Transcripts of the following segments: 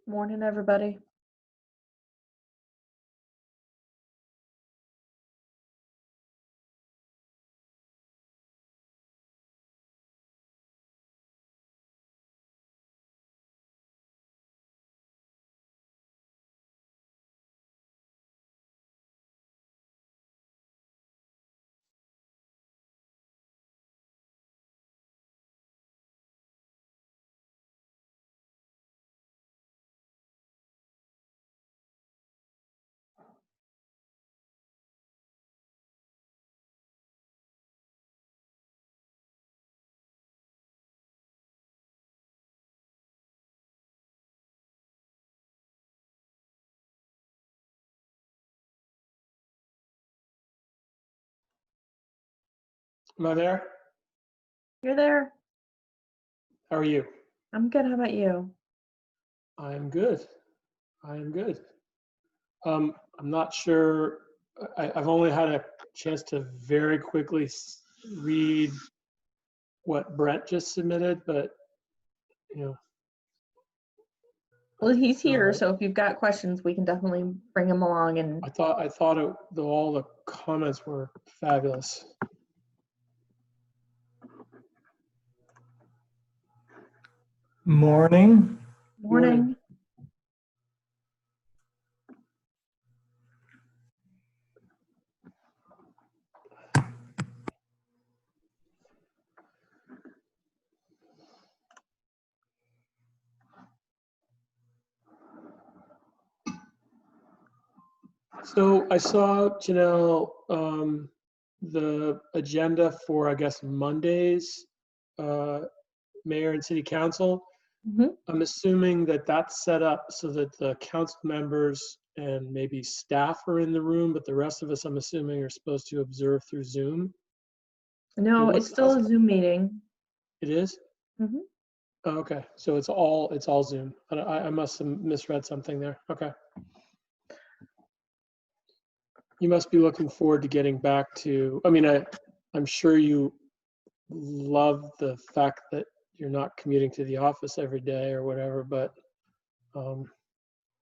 Morning, everybody. Am I there? You're there? How are you? I'm good. How about you? I'm good. I am good. I'm not sure. I've only had a chance to very quickly read what Brent just submitted, but you know. Well, he's here, so if you've got questions, we can definitely bring him along. And I thought though all the comments were fabulous. Morning. morning. So I saw, Janelle, the agenda for, I guess, Monday's mayor and city council. Mhm. I'm assuming that that's set up so that the council members and maybe staff are in the room, but the rest of us, I'm assuming, are supposed to observe through Zoom. No, What's it's still a Zoom meeting. It is? Mhm. Oh, okay, so it's all Zoom. I must have misread something there. Okay. You must be looking forward to getting back to, I mean, I'm sure you love the fact that you're not commuting to the office every day or whatever, but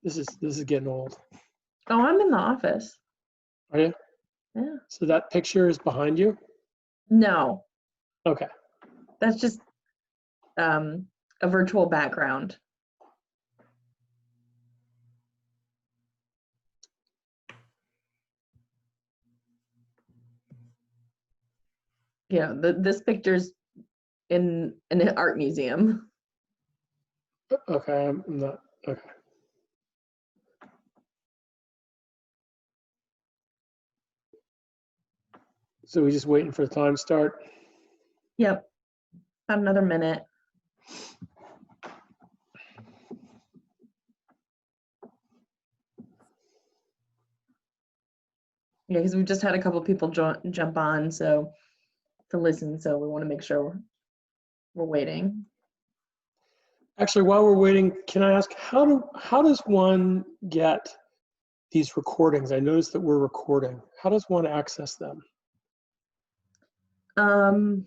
this is getting old. Oh, I'm in the office. Are you? Yeah. So that picture is behind you? No, Okay. that's just a virtual background. Yeah, this picture's in an art museum. Okay, I'm not, okay. So we just waiting for the time to start? Yep, about another minute. Yeah, because we just had a couple people jump on to listen, so we want to make sure we're waiting. Actually, while we're waiting, can I ask, how does one get these recordings? I noticed that we're recording. How does one access them? I'm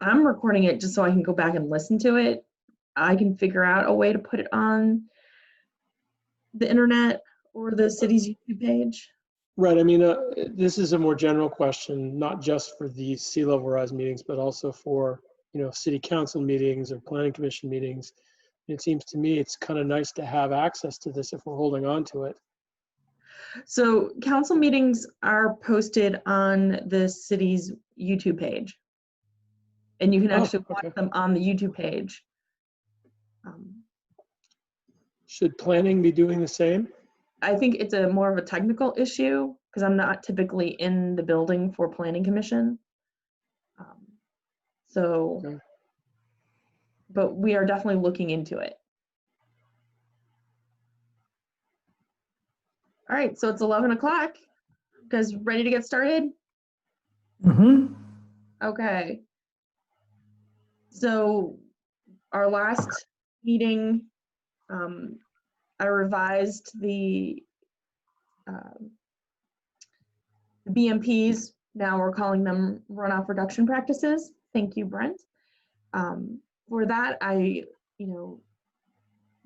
recording it just so I can go back and listen to it. I can figure out a way to put it on the internet or the city's YouTube page. Right. I mean, this is a more general question, not just for these C-level rise meetings, but also for, city council meetings or planning commission meetings. It seems to me it's kind of nice to have access to this if we're holding on to it. So council meetings are posted on the city's YouTube page. And you can actually watch them on the YouTube page. Should planning be doing the same? I think it's a more of a technical issue because I'm not typically in the building for planning commission. Okay. But we are definitely looking into it. All right, so it's 11 o'clock. You guys ready to get started? Mm-hmm. Okay. So our last meeting, I revised the BMPs. Now we're calling them runoff reduction practices. Thank you, Brent. For that, I,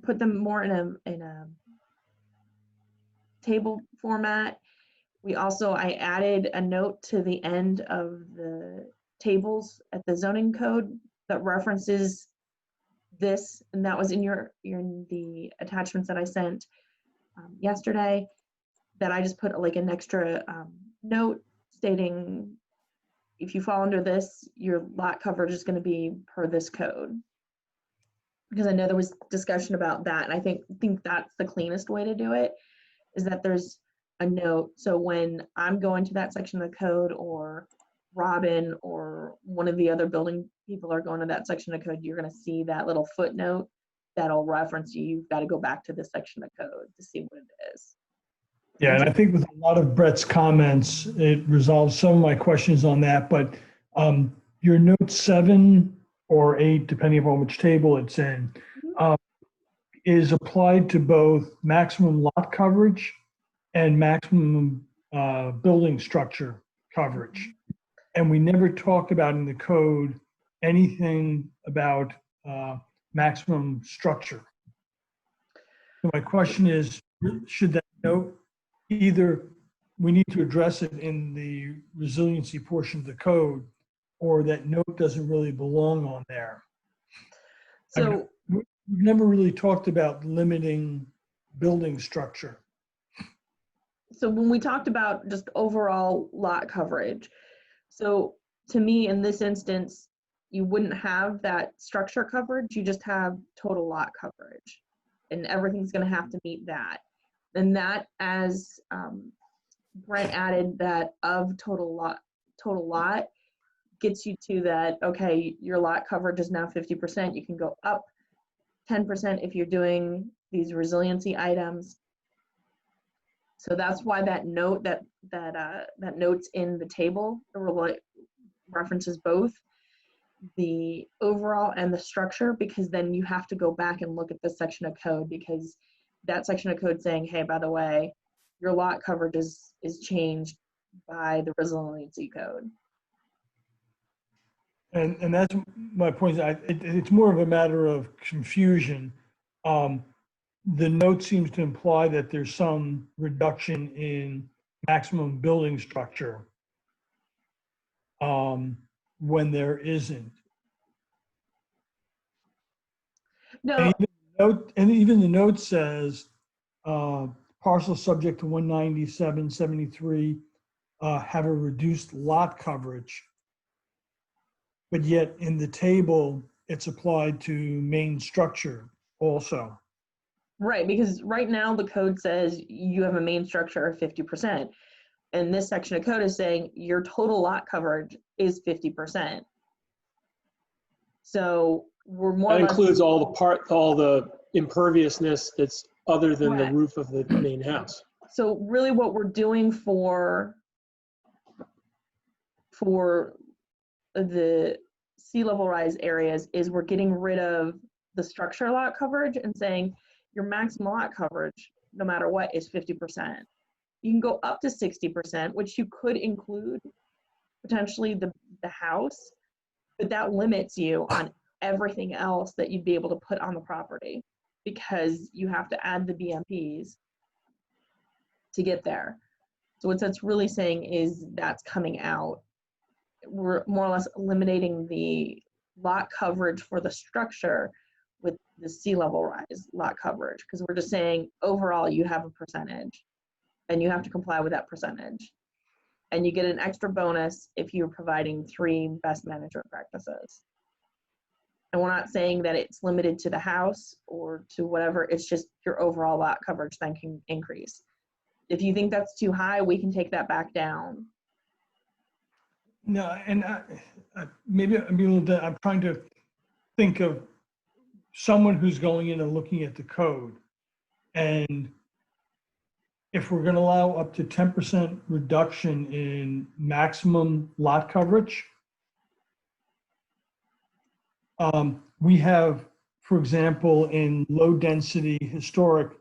put them more in a table format. I added a note to the end of the tables at the zoning code that references this, and that was in the attachments that I sent yesterday, that I just put like an extra note stating if you fall under this, your lot coverage is going to be per this code. Because I know there was discussion about that, and I think that's the cleanest way to do it, is that there's a note. So when I'm going to that section of the code, or Robin or one of the other building people are going to that section of code, you're going to see that little footnote that'll reference you've got to go back to this section of code to see what it is. Yeah, and I think with a lot of Brett's comments, it resolves some of my questions on that, but your note 7 or 8, depending upon which table it's in, is applied to both maximum lot coverage and maximum building structure coverage. And we never talked about in the code anything about maximum structure. So my question is, should that note, either we need to address it in the resiliency portion of the code, or that note doesn't really belong on there? So I mean, we've never really talked about limiting building structure. So when we talked about just overall lot coverage, so to me, in this instance, you wouldn't have that structure coverage, you just have total lot coverage. And everything's gonna have to meet that. And that, as Brent added, that of total lot gets you to that, okay, your lot coverage is now 50%. You can go up 10% if you're doing these resiliency items. So that's why that note, that note's in the table, references both the overall and the structure, because then you have to go back and look at this section of code, because that section of code saying, hey, by the way, your lot coverage is changed by the resiliency code. And that's my point. It's more of a matter of confusion. The note seems to imply that there's some reduction in maximum building structure when there isn't. No. And even the note says parcel subject to 197.73 have a reduced lot coverage, but yet in the table it's applied to main structure also. Right, because right now the code says you have a main structure of 50%. And this section of code is saying your total lot coverage is 50%. So we're more That or less, includes all the imperviousness that's other than the roof of the main house. so really what we're doing for the sea level rise areas is we're getting rid of the structure lot coverage and saying your maximum lot coverage, no matter what, is 50%. You can go up to 60%, which you could include potentially the house, but that limits you on everything else that you'd be able to put on the property, because you have to add the BMPs to get there. So what that's really saying is that's coming out. We're more or less eliminating the lot coverage for the structure with the sea level rise lot coverage, because we're just saying overall you have a percentage and you have to comply with that percentage. And you get an extra bonus if you're providing 3 best management practices. And we're not saying that it's limited to the house or to whatever, it's just your overall lot coverage then can increase. If you think that's too high, we can take that back down. No, and maybe I'm trying to think of someone who's going in and looking at the code. And if we're going to allow up to 10% reduction in maximum lot coverage, we have, for example, in low density historic,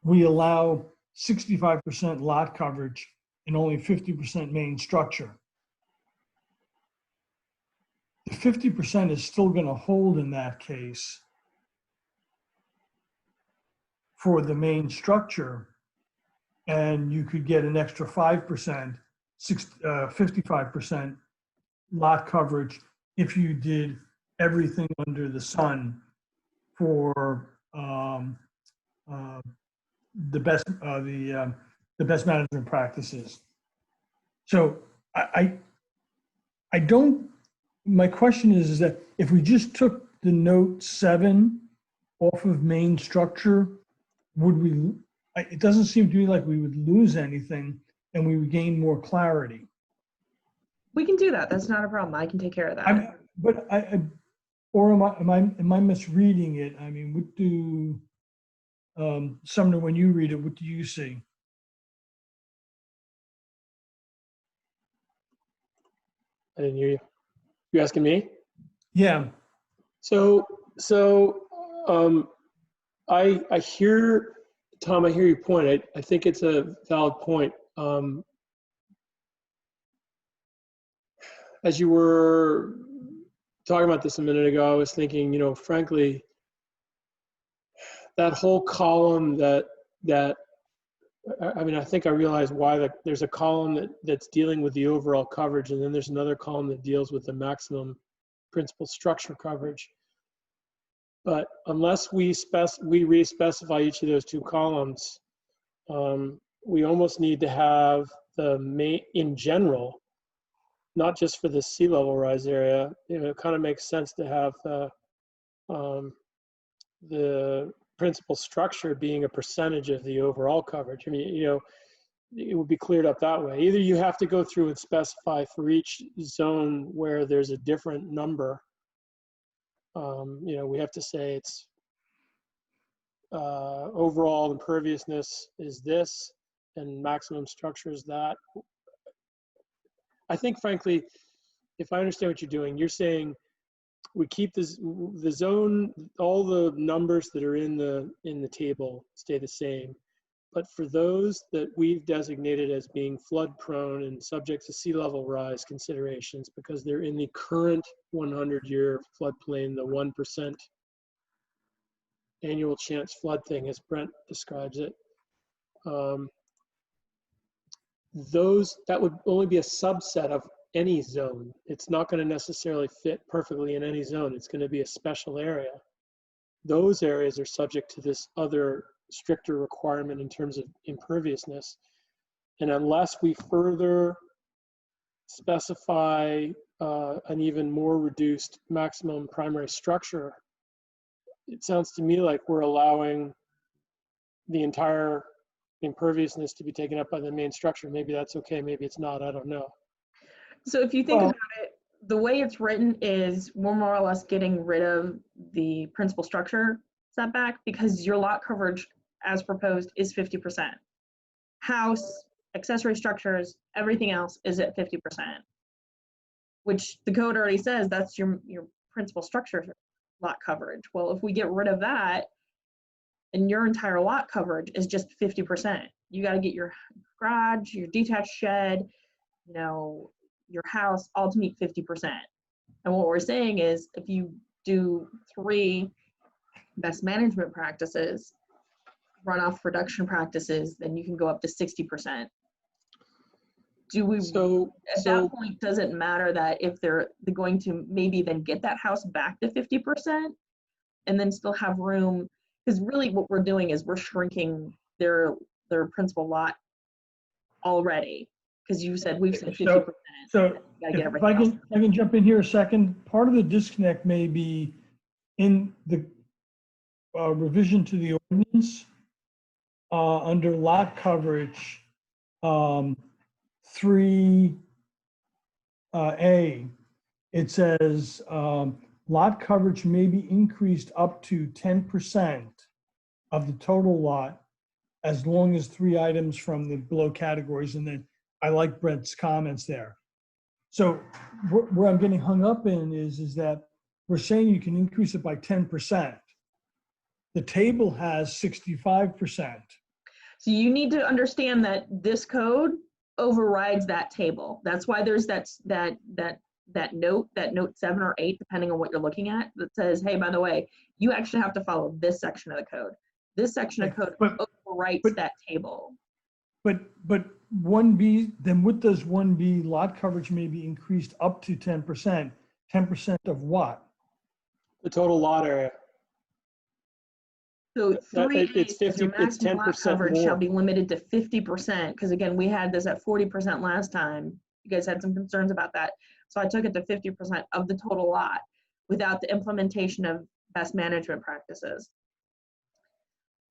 we allow 65% lot coverage and only 50% main structure. The 50% is still going to hold in that case. for the main structure, and you could get an extra 5%, 55% lot coverage if you did everything under the sun for the best management practices. So I don't. My question is that if we just took the note 7 off of main structure, would we? It doesn't seem to me like we would lose anything, and we would gain more clarity. We can do that. That's not a problem. I can take care of that. Or am I misreading it? I mean, what do Sumner, when you read it, what do you see? I didn't hear you. You asking me? Yeah. So I hear, Tom, I hear your point. I think it's a valid point. As you were talking about this a minute ago, I was thinking, you know, frankly, that whole column that I mean, I think I realize why there's a column that's dealing with the overall coverage, and then there's another column that deals with the maximum principal structure coverage. But unless we re-specify each of those two columns, we almost need to have the main, in general, not just for the sea level rise area. You know, it kind of makes sense to have the principal structure being a percentage of the overall coverage. I mean, you know, it would be cleared up that way. Either you have to go through and specify for each zone where there's a different number. You know, we have to say it's overall imperviousness is this and maximum structure is that. I think, frankly, if I understand what you're doing, you're saying we keep the zone, all the numbers that are in the table stay the same, but for those that we've designated as being flood prone and subject to sea level rise considerations because they're in the current 100-year floodplain, the 1% annual chance flood thing, as Brent describes it, that would only be a subset of any zone. It's not going to necessarily fit perfectly in any zone. It's going to be a special area. Those areas are subject to this other stricter requirement in terms of imperviousness. And unless we further specify an even more reduced maximum primary structure, it sounds to me like we're allowing the entire imperviousness to be taken up by the main structure. Maybe that's okay, maybe it's not, I don't know. So if you think about it, the way it's written is we're more or less getting rid of the principal structure setback because your lot coverage as proposed is 50%. House, accessory structures, everything else is at 50%, which the code already says that's your principal structure lot coverage. Well, if we get rid of that and your entire lot coverage is just 50%, you got to get your garage, your detached shed, you know, your house all to meet 50%. And what we're saying is if you do 3 best management practices, runoff reduction practices, then you can go up to 60%. Do we, at that point, does it matter that if they're going to maybe then get that house back to 50% and then still have room? Because really what we're doing is we're shrinking their principal lot already. Because you said we've said 50%. So if I can jump in here a second, part of the disconnect may be in the revision to the ordinance under lot coverage 3A. It says lot coverage may be increased up to 10% of the total lot as long as 3 items from the below categories, and then I like Brent's comments there. So where I'm getting hung up in is that we're saying you can increase it by 10%. The table has 65%. So you need to understand that this code overrides that table. That's why there's that note 7 or 8, depending on what you're looking at, that says, hey, by the way, you actually have to follow this section of the code. This section of code overwrites that table. But 1B, then what does 1B lot coverage may be increased up to 10%? 10% of what? The total lot area. So 3A It's says your 50, it's maximum lot 10% coverage shall more. be limited to 50%, because again, we had this at 40% last time. You guys had some concerns about that. So I took it to 50% of the total lot without the implementation of best management practices.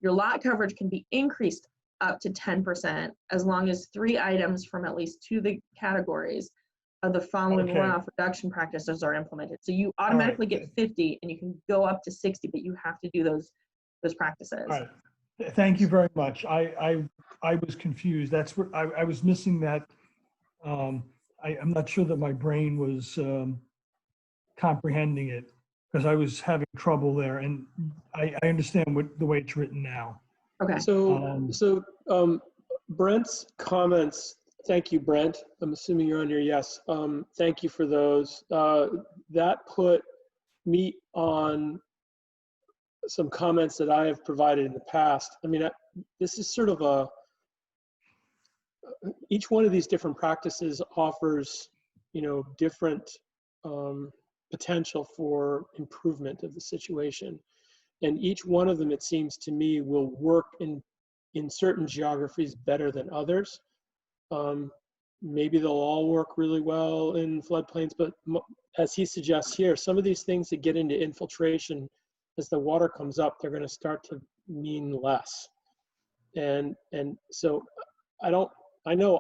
Your lot coverage can be increased up to 10% as long as 3 items from at least 2 of the categories of the following Okay. runoff reduction practices are implemented. So you automatically get 50 and you can go up to 60, but you have to do those practices. All right. Thank you very much. I was confused. That's what I was missing that. I'm not sure that my brain was comprehending it because I was having trouble there, and I understand the way it's written now. Okay. So Brent's comments, thank you, Brent. I'm assuming you're on your yes. Thank you for those. That put meat on some comments that I have provided in the past. I mean, this is sort of each one of these different practices offers, different potential for improvement of the situation. And each one of them, it seems to me, will work in certain geographies better than others. Maybe they'll all work really well in floodplains, but as he suggests here, some of these things that get into infiltration, as the water comes up, they're going to start to mean less. And so I know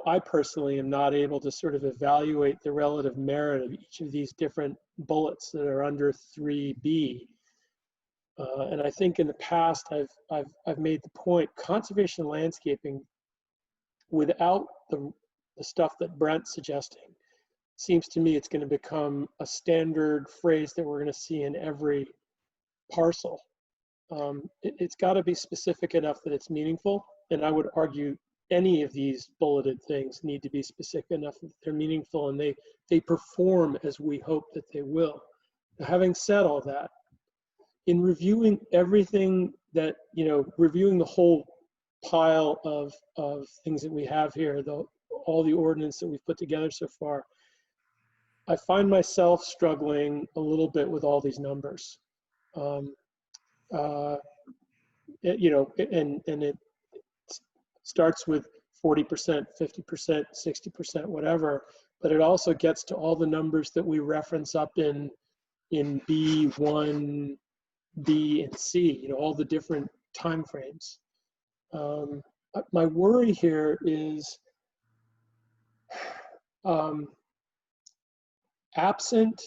I personally am not able to sort of evaluate the relative merit of each of these different bullets that are under 3B. And I think in the past, I've made the point, conservation and landscaping, without the stuff that Brent's suggesting, seems to me it's going to become a standard phrase that we're going to see in every parcel. It's got to be specific enough that it's meaningful, and I would argue any of these bulleted things need to be specific enough that they're meaningful and they perform as we hope that they will. Now, having said all that, in reviewing everything that, reviewing the whole pile of things that we have here, all the ordinance that we've put together so far, I find myself struggling a little bit with all these numbers. It starts with 40%, 50%, 60%, whatever, but it also gets to all the numbers that we reference up in B1, B, and C, all the different time frames. My worry here is absent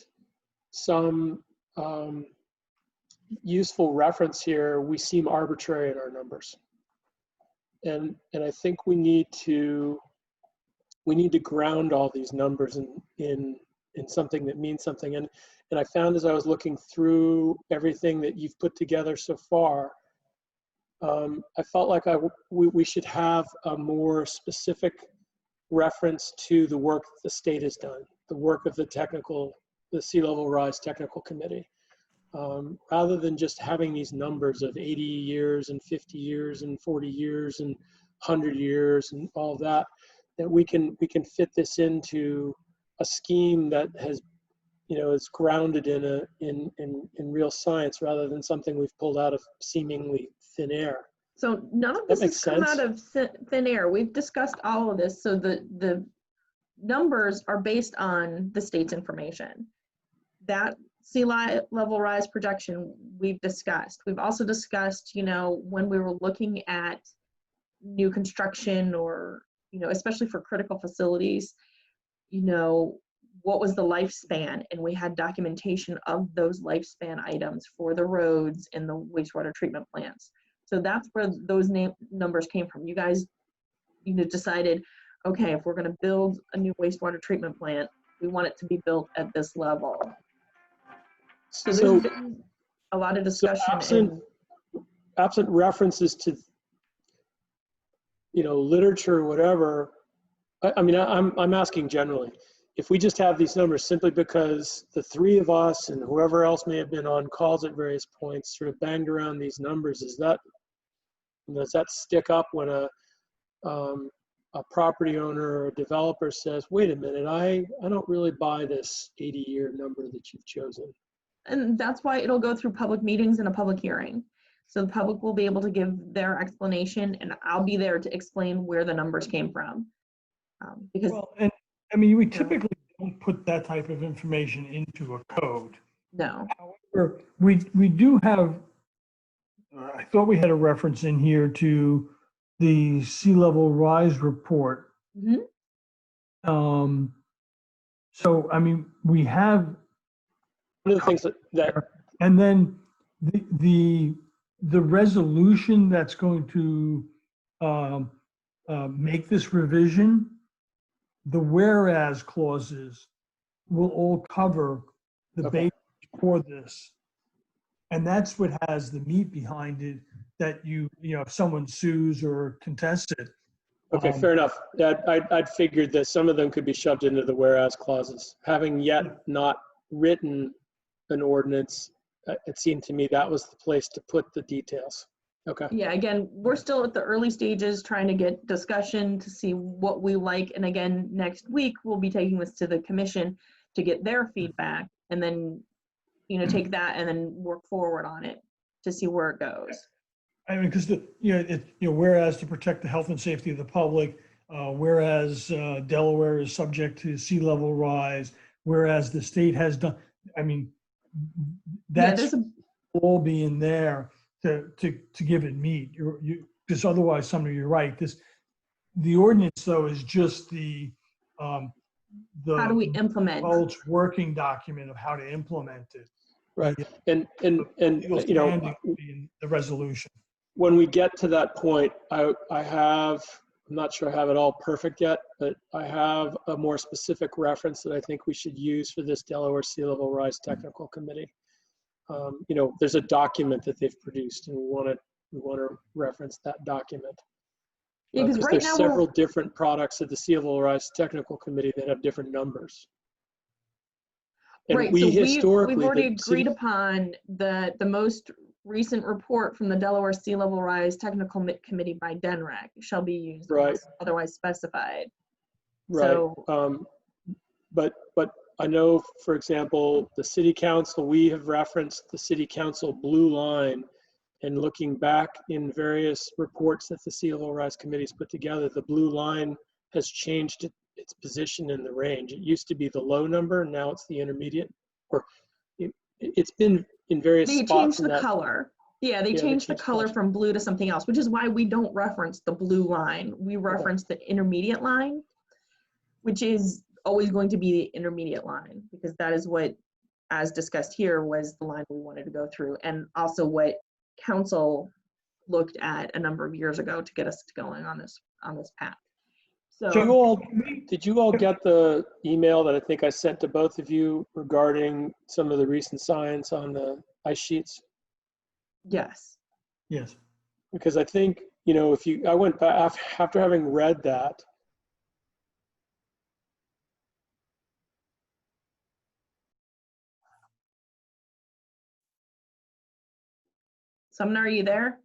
some useful reference here, we seem arbitrary in our numbers. And I think we need to ground all these numbers in something that means something. And I found as I was looking through everything that you've put together so far, I felt like we should have a more specific reference to the work that the state has done, the work of the Sea Level Rise Technical Committee. Rather than just having these numbers of 80 years and 50 years and 40 years and 100 years and all that we can fit this into a scheme that has, is grounded in real science rather than something we've pulled out of seemingly thin air. So none of this has come out of thin air. We've discussed all of this. So the numbers are based on the state's information. That sea level rise projection we've discussed. We've also discussed, when we were looking at new construction or, especially for critical facilities, what was the lifespan? And we had documentation of those lifespan items for the roads and the wastewater treatment plants. So that's where those numbers came from. You guys, decided, okay, if we're going to build a new wastewater treatment plant, we want it to be built at this level. So there's been a lot of discussion. So absent references to, literature or whatever, I'm asking generally, if we just have these numbers simply because the three of us and whoever else may have been on calls at various points sort of banged around these numbers, is that Does that stick up when a property owner or a developer says, wait a minute, I don't really buy this 80-year number that you've chosen? And that's why it'll go through public meetings and a public hearing. So the public will be able to give their explanation, and I'll be there to explain where the numbers came from. Because, Well, and I mean, we typically don't put that type of information into a code. no. However, we do have, I thought we had a reference in here to the sea level rise report. Mhm. So, I mean, we have, One of the things that and then the resolution that's going to make this revision, the whereas clauses will all cover the Okay. basis for this. And that's what has the meat behind it, that you know, if someone sues or contests it. Okay, fair enough. I'd figured that some of them could be shoved into the whereas clauses. Having yet not written an ordinance, it seemed to me that was the place to put the details. Okay. Yeah, again, we're still at the early stages trying to get discussion to see what we like. And again, next week, we'll be taking this to the commission to get their feedback, and then, you know, take that and then work forward on it to see where it goes. I mean, because whereas to protect the health and safety of the public, whereas Delaware is subject to sea level rise, whereas the state has done, I mean, that's all be in there to give it meat. Because otherwise, somebody, you're right. The ordinance though is just the how do we implement? Working document of how to implement it. Right. And you know, the resolution. When we get to that point, I'm not sure I have it all perfect yet, but I have a more specific reference that I think we should use for this Delaware Sea Level Rise Technical Committee. You know, there's a document that they've produced, and we want to reference that document. Yeah, because right there's now several different products of the Sea Level Rise Technical Committee that have different numbers. And right, we so historically, we've already agreed upon the most recent report from the Delaware Sea Level Rise Technical Committee by DENREC shall be used unless otherwise specified. Right. So, but I know, for example, the City Council, we have referenced the City Council blue line, and looking back in various reports that the Sea Level Rise Committee's put together, the blue line has changed its position in the range. It used to be the low number, and now it's the intermediate, or it's been in various spots. They changed the color. Yeah, they changed the color from blue to something else, which is why we don't reference the blue line. We reference the intermediate line, which is always going to be the intermediate line, because that is what, as discussed here, was the line we wanted to go through, and also what council looked at a number of years ago to get us going on this path. So did you all get the email that I think I sent to both of you regarding some of the recent science on the ice sheets? Yes. Yes. Because I think, you know, I went back after having read that. Sumner, are you there?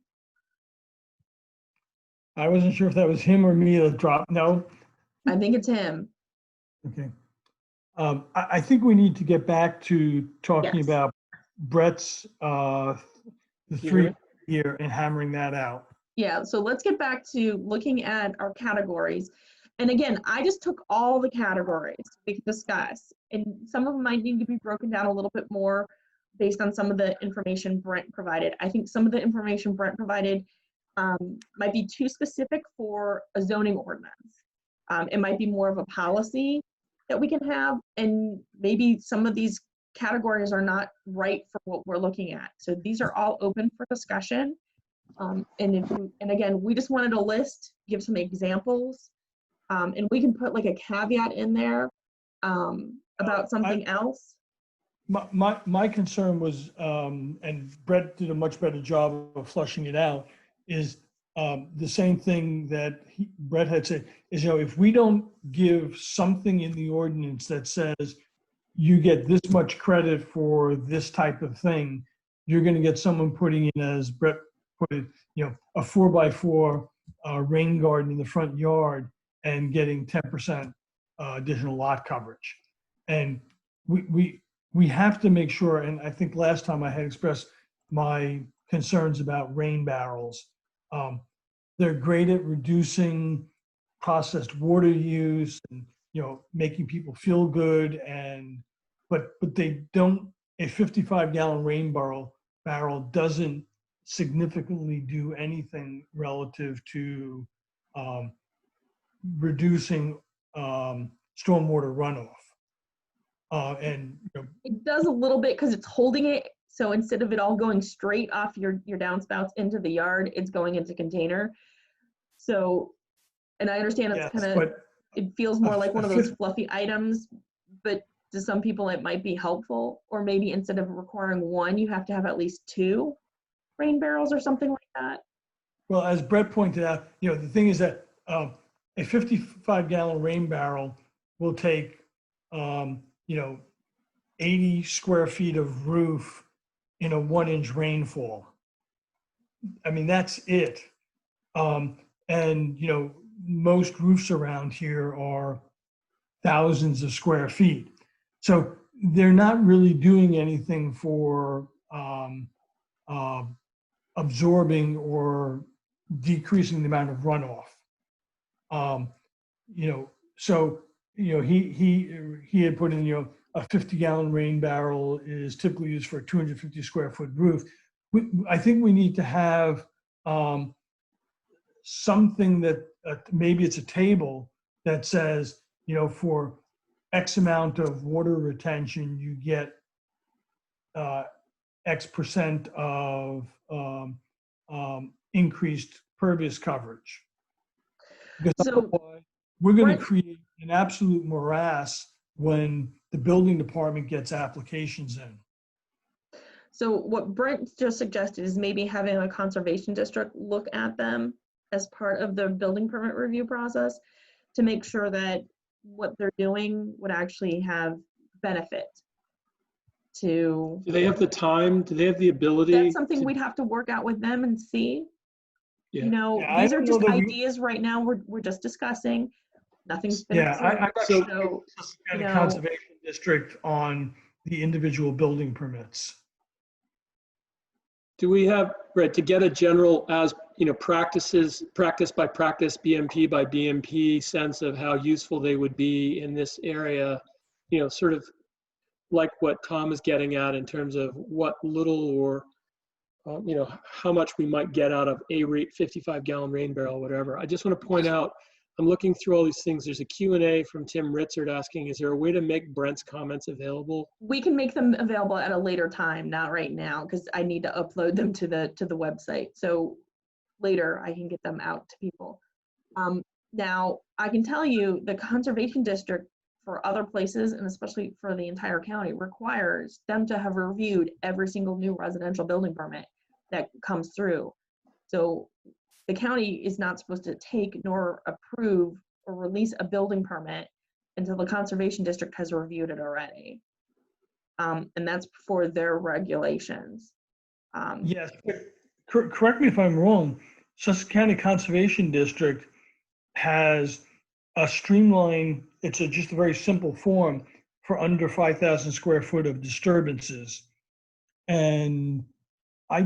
I wasn't sure if that was him or me that dropped. No. I think it's him. Okay. I think we need to get back to talking about Brett's the 3 here and hammering that out. Yeah, so let's get back to looking at our categories. And again, I just took all the categories we can discuss, and some of them might need to be broken down a little bit more based on some of the information Brent provided. I think some of the information Brent provided might be too specific for a zoning ordinance. It might be more of a policy that we can have, and maybe some of these categories are not right for what we're looking at. So these are all open for discussion. And again, we just wanted a list, give some examples, and we can put like a caveat in there about something else. My concern was, and Brett did a much better job of flushing it out, is the same thing that Brett had said, is, you know, if we don't give something in the ordinance that says you get this much credit for this type of thing, you're going to get someone putting in, as Brett put a 4x4 rain garden in the front yard and getting 10% additional lot coverage. And we have to make sure, and I think last time I had expressed my concerns about rain barrels. They're great at reducing processed water use and making people feel good, but they don't. A 55-gallon rain barrel doesn't significantly do anything relative to reducing stormwater runoff. And it does a little bit because it's holding it. So instead of it all going straight off your downspouts into the yard, it's going into container. So, and I understand it's kind of, it feels more like one of those fluffy items, but to some people it might be helpful. Or maybe instead of requiring one, you have to have at least 2 rain barrels or something like that. Well, as Brett pointed out, the thing is that a 55-gallon rain barrel will take 80 square feet of roof in a 1-inch rainfall. I mean, that's it. And most roofs around here are thousands of square feet. So they're not really doing anything for absorbing or decreasing the amount of runoff. So he had put in a 50-gallon rain barrel is typically used for a 250 square foot roof. I think we need to have something that maybe it's a table that says, for X amount of water retention, you get X percent of increased pervious coverage. Because so we're going to create an absolute morass when the building department gets applications in. So what Brent just suggested is maybe having a conservation district look at them as part of the building permit review process to make sure that what they're doing would actually have benefit to. Do they have the time? Do they have the ability? That's something we'd have to work out with them and see. Yeah. These are just ideas right now. We're just discussing. Nothing's been I'm so, a conservation district on the individual building permits. Do we have, Brett, to get a general, practice by practice, BMP by BMP sense of how useful they would be in this area, sort of like what Tom is getting at in terms of what little or, how much we might get out of a 55-gallon rain barrel, whatever. I just want to point out, I'm looking through all these things. There's a Q&A from Tim Ritzert asking, is there a way to make Brent's comments available? We can make them available at a later time, not right now, because I need to upload them to the website. So later I can get them out to people. Now I can tell you the conservation district for other places, and especially for the entire county, requires them to have reviewed every single new residential building permit that comes through. So the county is not supposed to take nor approve or release a building permit until the conservation district has reviewed it already. And that's for their regulations. Yes, correct me if I'm wrong, Sussex County Conservation District has a streamlined, just a very simple form for under 5,000 square foot of disturbances. And I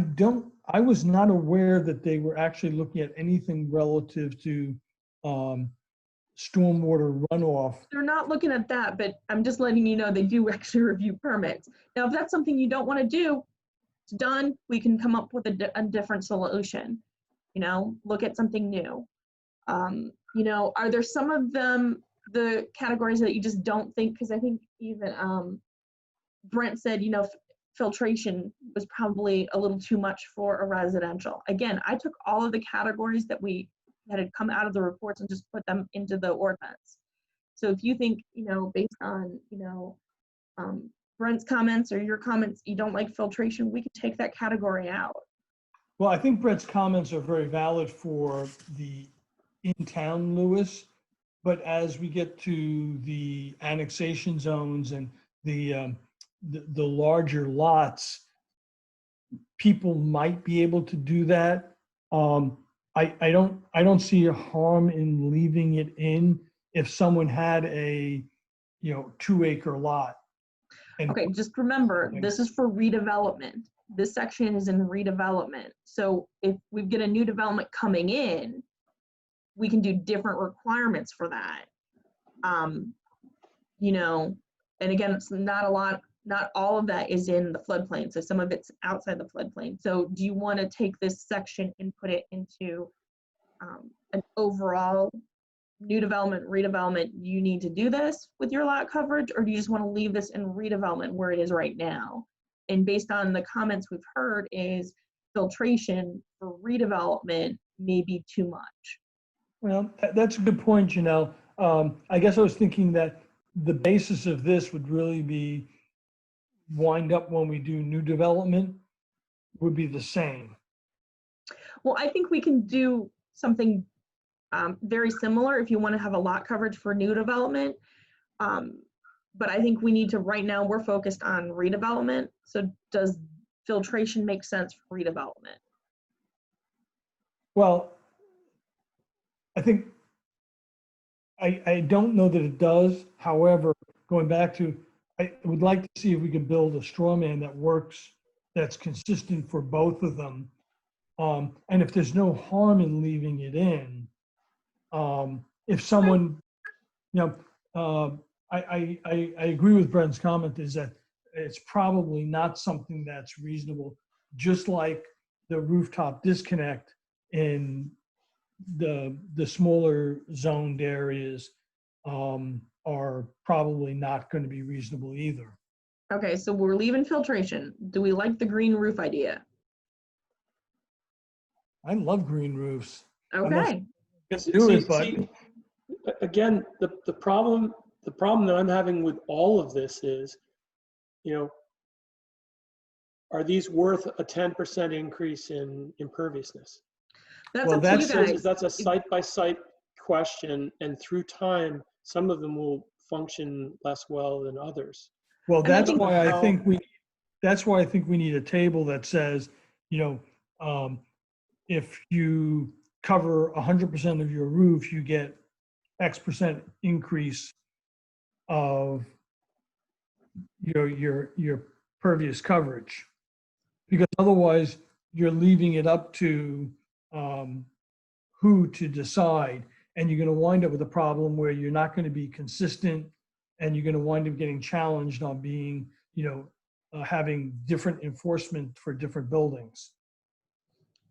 was not aware that they were actually looking at anything relative to stormwater runoff. They're not looking at that, but I'm just letting you know they do actually review permits. Now, if that's something you don't want to do, it's done. We can come up with a different solution. Look at something new. Are there some of them, the categories that you just don't think, because I think even Brent said, filtration was probably a little too much for a residential. Again, I took all of the categories that had come out of the reports and just put them into the ordinance. So if you think, based on, Brent's comments or your comments, you don't like filtration, we could take that category out. Well, I think Brent's comments are very valid for the in-town Lewis, but as we get to the annexation zones and the larger lots, people might be able to do that. I don't see a harm in leaving it in if someone had a, 2-acre lot. And Okay, just remember, this is for redevelopment. This section is in redevelopment. So if we get a new development coming in, we can do different requirements for that. And again, it's not a lot, not all of that is in the floodplain. So some of it's outside the floodplain. So do you want to take this section and put it into an overall new development, redevelopment, you need to do this with your lot coverage, or do you just want to leave this in redevelopment where it is right now? And based on the comments we've heard is filtration for redevelopment may be too much. Well, that's a good point, Janelle. I guess I was thinking that the basis of this would really be wind up when we do new development would be the same. Well, I think we can do something very similar if you want to have a lot coverage for new development. But I think we need to, right now, we're focused on redevelopment. So does filtration make sense for redevelopment? Well, I think, I don't know that it does. However, going back to, I would like to see if we can build a straw man that works, that's consistent for both of them. And if there's no harm in leaving it in, if someone, I agree with Bren's comment is that it's probably not something that's reasonable, just like the rooftop disconnect in the smaller zoned areas are probably not going to be reasonable either. Okay, so we're leaving filtration. Do we like the green roof idea? I love green roofs. Okay. Again, the problem that I'm having with all of this is, are these worth a 10% increase in imperviousness? That's up to you guys. That's a site-by-site question, and through time, some of them will function less well than others. Well, that's why I think we need a table that says, if you cover 100% of your roof, you get X% increase of your pervious coverage, because otherwise you're leaving it up to who to decide, and you're going to wind up with a problem where you're not going to be consistent, and you're going to wind up getting challenged on being, having different enforcement for different buildings.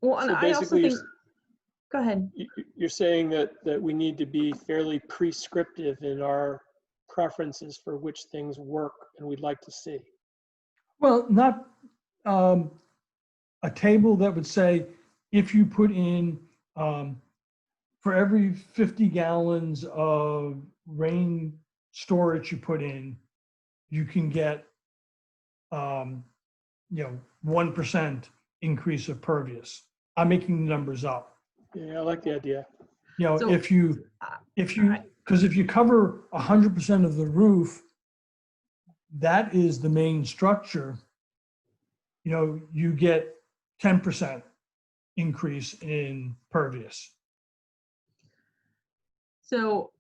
Well, and so I also think, go ahead. You're saying that we need to be fairly prescriptive in our preferences for which things work and we'd like to see. Well, not a table that would say, if you put in, for every 50 gallons of rain storage you put in, you can get, 1% increase of pervious. I'm making the numbers up. Yeah, I like the idea. So, if you cover 100% of the roof, that is the main structure, you get 10% increase in pervious. So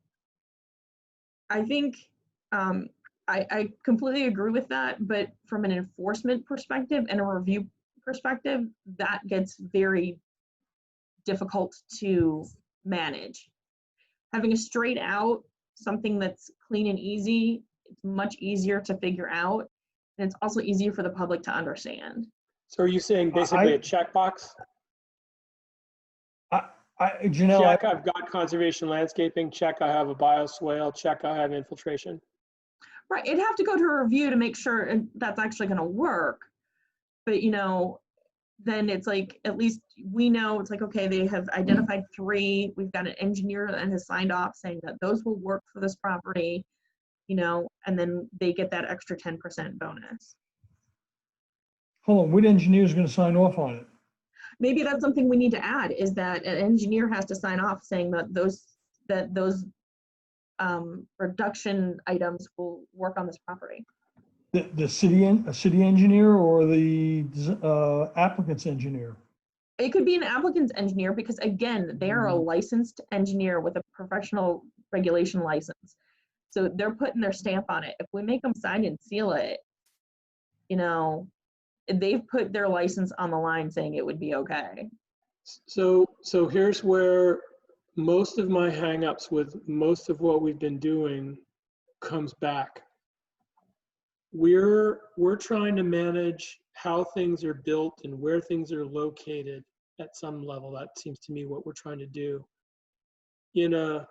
I think I completely agree with that, but from an enforcement perspective and a review perspective, that gets very difficult to manage. Having a straight out, something that's clean and easy, it's much easier to figure out, and it's also easier for the public to understand. So are you saying basically a checkbox? Janelle, check, I've got conservation landscaping. Check, I have a bioswale. Check, I have infiltration. Right, it'd have to go to a review to make sure that's actually going to work. But then it's like, at least we know, it's like, okay, they have identified 3. We've got an engineer that has signed off saying that those will work for this property, and then they get that extra 10% bonus. Hold on, what engineer is going to sign off on it? Maybe that's something we need to add, is that an engineer has to sign off saying that those reduction items will work on this property. The city engineer or the applicant's engineer? It could be an applicant's engineer because again, they are a licensed engineer with a professional regulation license. So they're putting their stamp on it. If we make them sign and seal it, you know, they've put their license on the line saying it would be okay. So here's where most of my hangups with most of what we've been doing comes back. We're trying to manage how things are built and where things are located at some level. That seems to me what we're trying to do. In a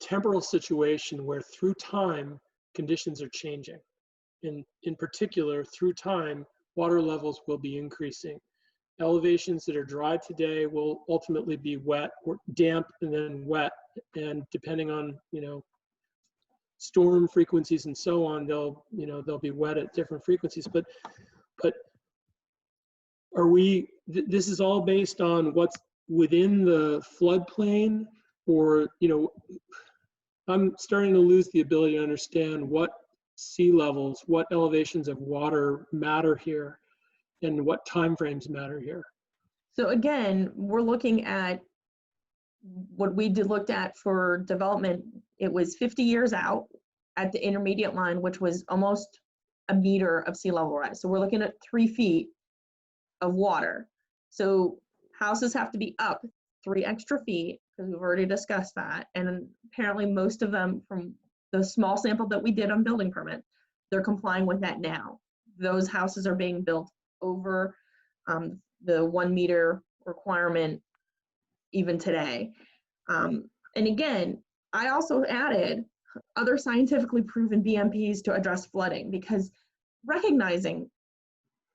temporal situation where through time conditions are changing. In particular, through time, water levels will be increasing. Elevations that are dry today will ultimately be wet or damp and then wet. And depending on, storm frequencies and so on, they'll be wet at different frequencies. But this is all based on what's within the floodplain, or, I'm starting to lose the ability to understand what sea levels, what elevations of water matter here, and what timeframes matter here. So again, we're looking at what we looked at for development. It was 50 years out at the intermediate line, which was almost a meter of sea level rise. So we're looking at 3 feet of water. So houses have to be up 3 extra feet, because we've already discussed that. And apparently most of them, from the small sample that we did on building permit, they're complying with that now. Those houses are being built over the 1 meter requirement even today. And again, I also added other scientifically proven BMPs to address flooding, because recognizing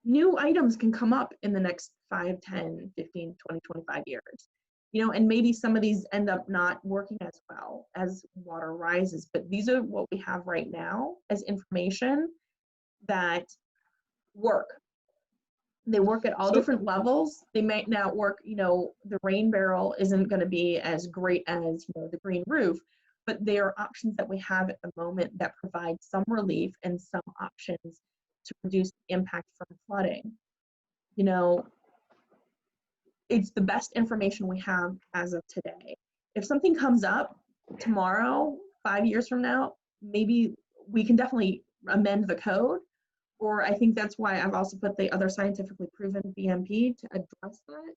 new items can come up in the next 5, 10, 15, 20, 25 years. And maybe some of these end up not working as well as water rises, but these are what we have right now as information that work. They work at all different levels. They might not work, the rain barrel isn't going to be as great as, the green roof, but there are options that we have at the moment that provide some relief and some options to reduce the impact from flooding. It's the best information we have as of today. If something comes up tomorrow, 5 years from now, maybe we can definitely amend the code. Or I think that's why I've also put the other scientifically proven BMP to address that,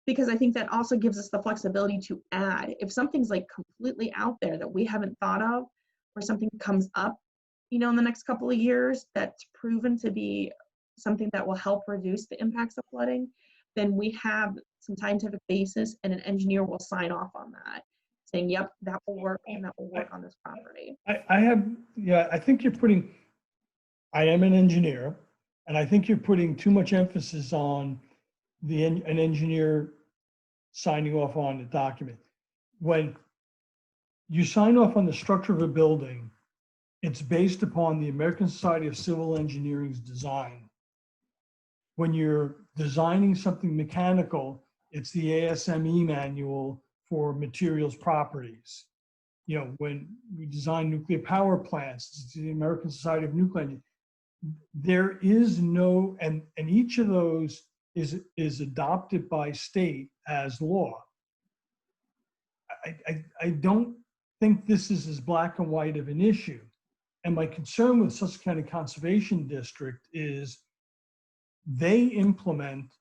because I think that also gives us the flexibility to add. If something's like completely out there that we haven't thought of, or something comes up, in the next couple of years that's proven to be something that will help reduce the impacts of flooding, then we have some scientific basis and an engineer will sign off on that, saying, yep, that will work and that will work on this property. I think you're putting, I am an engineer, and I think you're putting too much emphasis on an engineer signing off on the document. When you sign off on the structure of a building, it's based upon the American Society of Civil Engineering's design. When you're designing something mechanical, it's the ASME manual for materials properties. When we design nuclear power plants, it's the American Society of Nuclear Engineering. There is no, and each of those is adopted by state as law. I don't think this is as black and white of an issue. And my concern with Sussex County Conservation District is they implement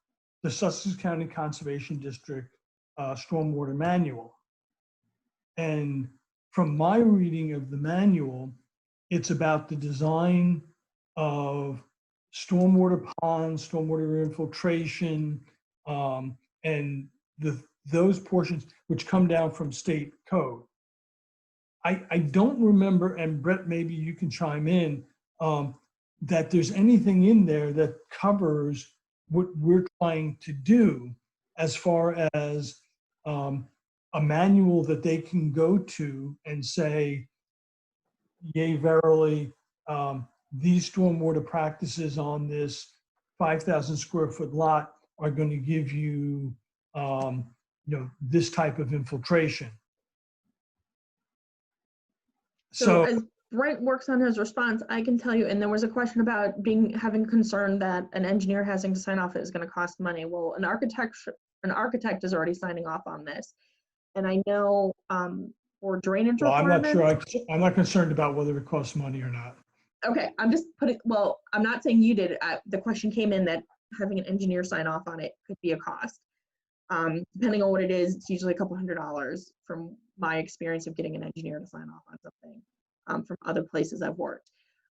the Sussex County Conservation District Stormwater Manual. And from my reading of the manual, it's about the design of stormwater ponds, stormwater infiltration, and those portions which come down from state code. I don't remember, and Brett, maybe you can chime in, that there's anything in there that covers what we're trying to do as far as a manual that they can go to and say, yea, verily, these stormwater practices on this 5,000 square foot lot are going to give you, this type of infiltration. So So, as Brent works on his response, I can tell you, and there was a question about having concern that an engineer having to sign off is going to cost money. Well, an architect is already signing off on this. And I know for drainage well, I'm not requirements. sure, I'm not concerned about whether it costs money or not. Okay, I'm just putting, well, I'm not saying you did. The question came in that having an engineer sign off on it could be a cost. Depending on what it is, it's usually a couple $100 from my experience of getting an engineer to sign off on something from other places I've worked.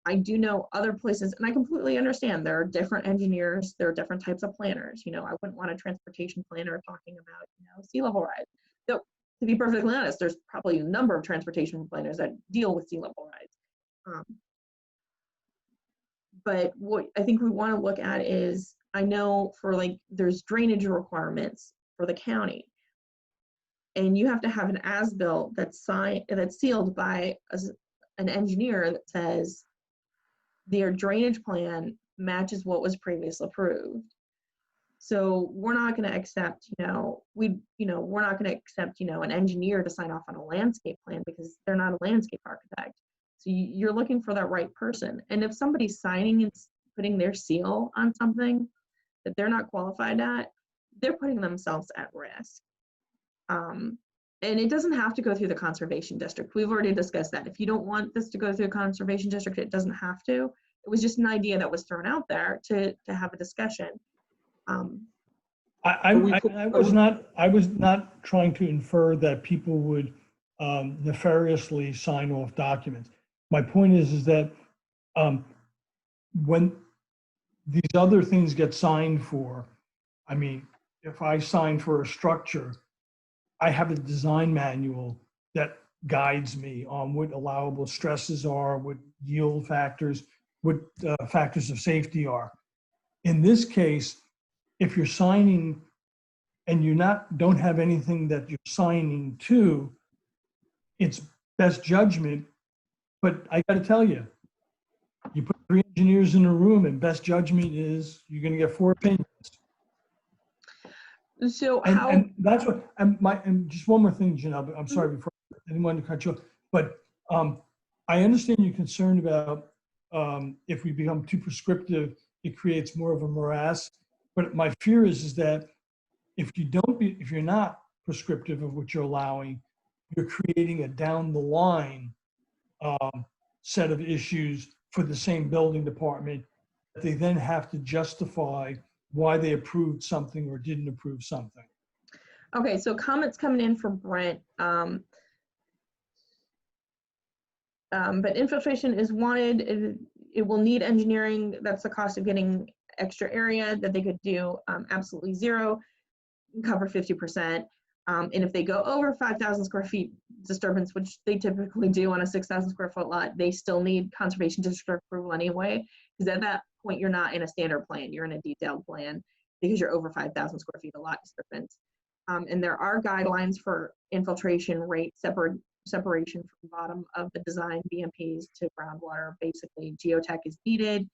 I do know other places, and I completely understand there are different engineers, there are different types of planners. You know, I wouldn't want a transportation planner talking about, you know, sea level rise. So to be perfectly honest, there's probably a number of transportation planners that deal with sea level rise. But what I think we want to look at is, I know for like, there's drainage requirements for the county. And you have to have an as-built that's sealed by an engineer that says their drainage plan matches what was previously approved. So we're not going to accept, we're not going to accept, an engineer to sign off on a landscape plan because they're not a landscape architect. So you're looking for that right person. And if somebody's signing and putting their seal on something that they're not qualified at, they're putting themselves at risk. And it doesn't have to go through the conservation district. We've already discussed that. If you don't want this to go through the conservation district, it doesn't have to. It was just an idea that was thrown out there to have a discussion. I was not trying to infer that people would nefariously sign off documents. My point is that when these other things get signed for, I mean, if I sign for a structure, I have a design manual that guides me on what allowable stresses are, what yield factors, what factors of safety are. In this case, if you're signing and you don't have anything that you're signing to, it's best judgment. But I got to tell you, you put 3 engineers in a room and best judgment is you're going to get 4 opinions. So and that's what, and just one more thing, Janelle, I'm sorry, before I didn't want to cut you off, but I understand you're concerned about if we become too prescriptive, it creates more of a morass. But my fear is that if you're not prescriptive of what you're allowing, you're creating a down the line set of issues for the same building department that they then have to justify why they approved something or didn't approve something. Okay, so comments coming in from Brent. But infiltration is wanted. It will need engineering. That's the cost of getting extra area that they could do absolutely zero, cover 50%. And if they go over 5,000 square feet disturbance, which they typically do on a 6,000 square foot lot, they still need conservation district approval anyway, because at that point you're not in a standard plan, you're in a detailed plan because you're over 5,000 square feet of lot disturbance. And there are guidelines for infiltration rate separation from the bottom of the design BMPs to groundwater. Basically, geotech is needed.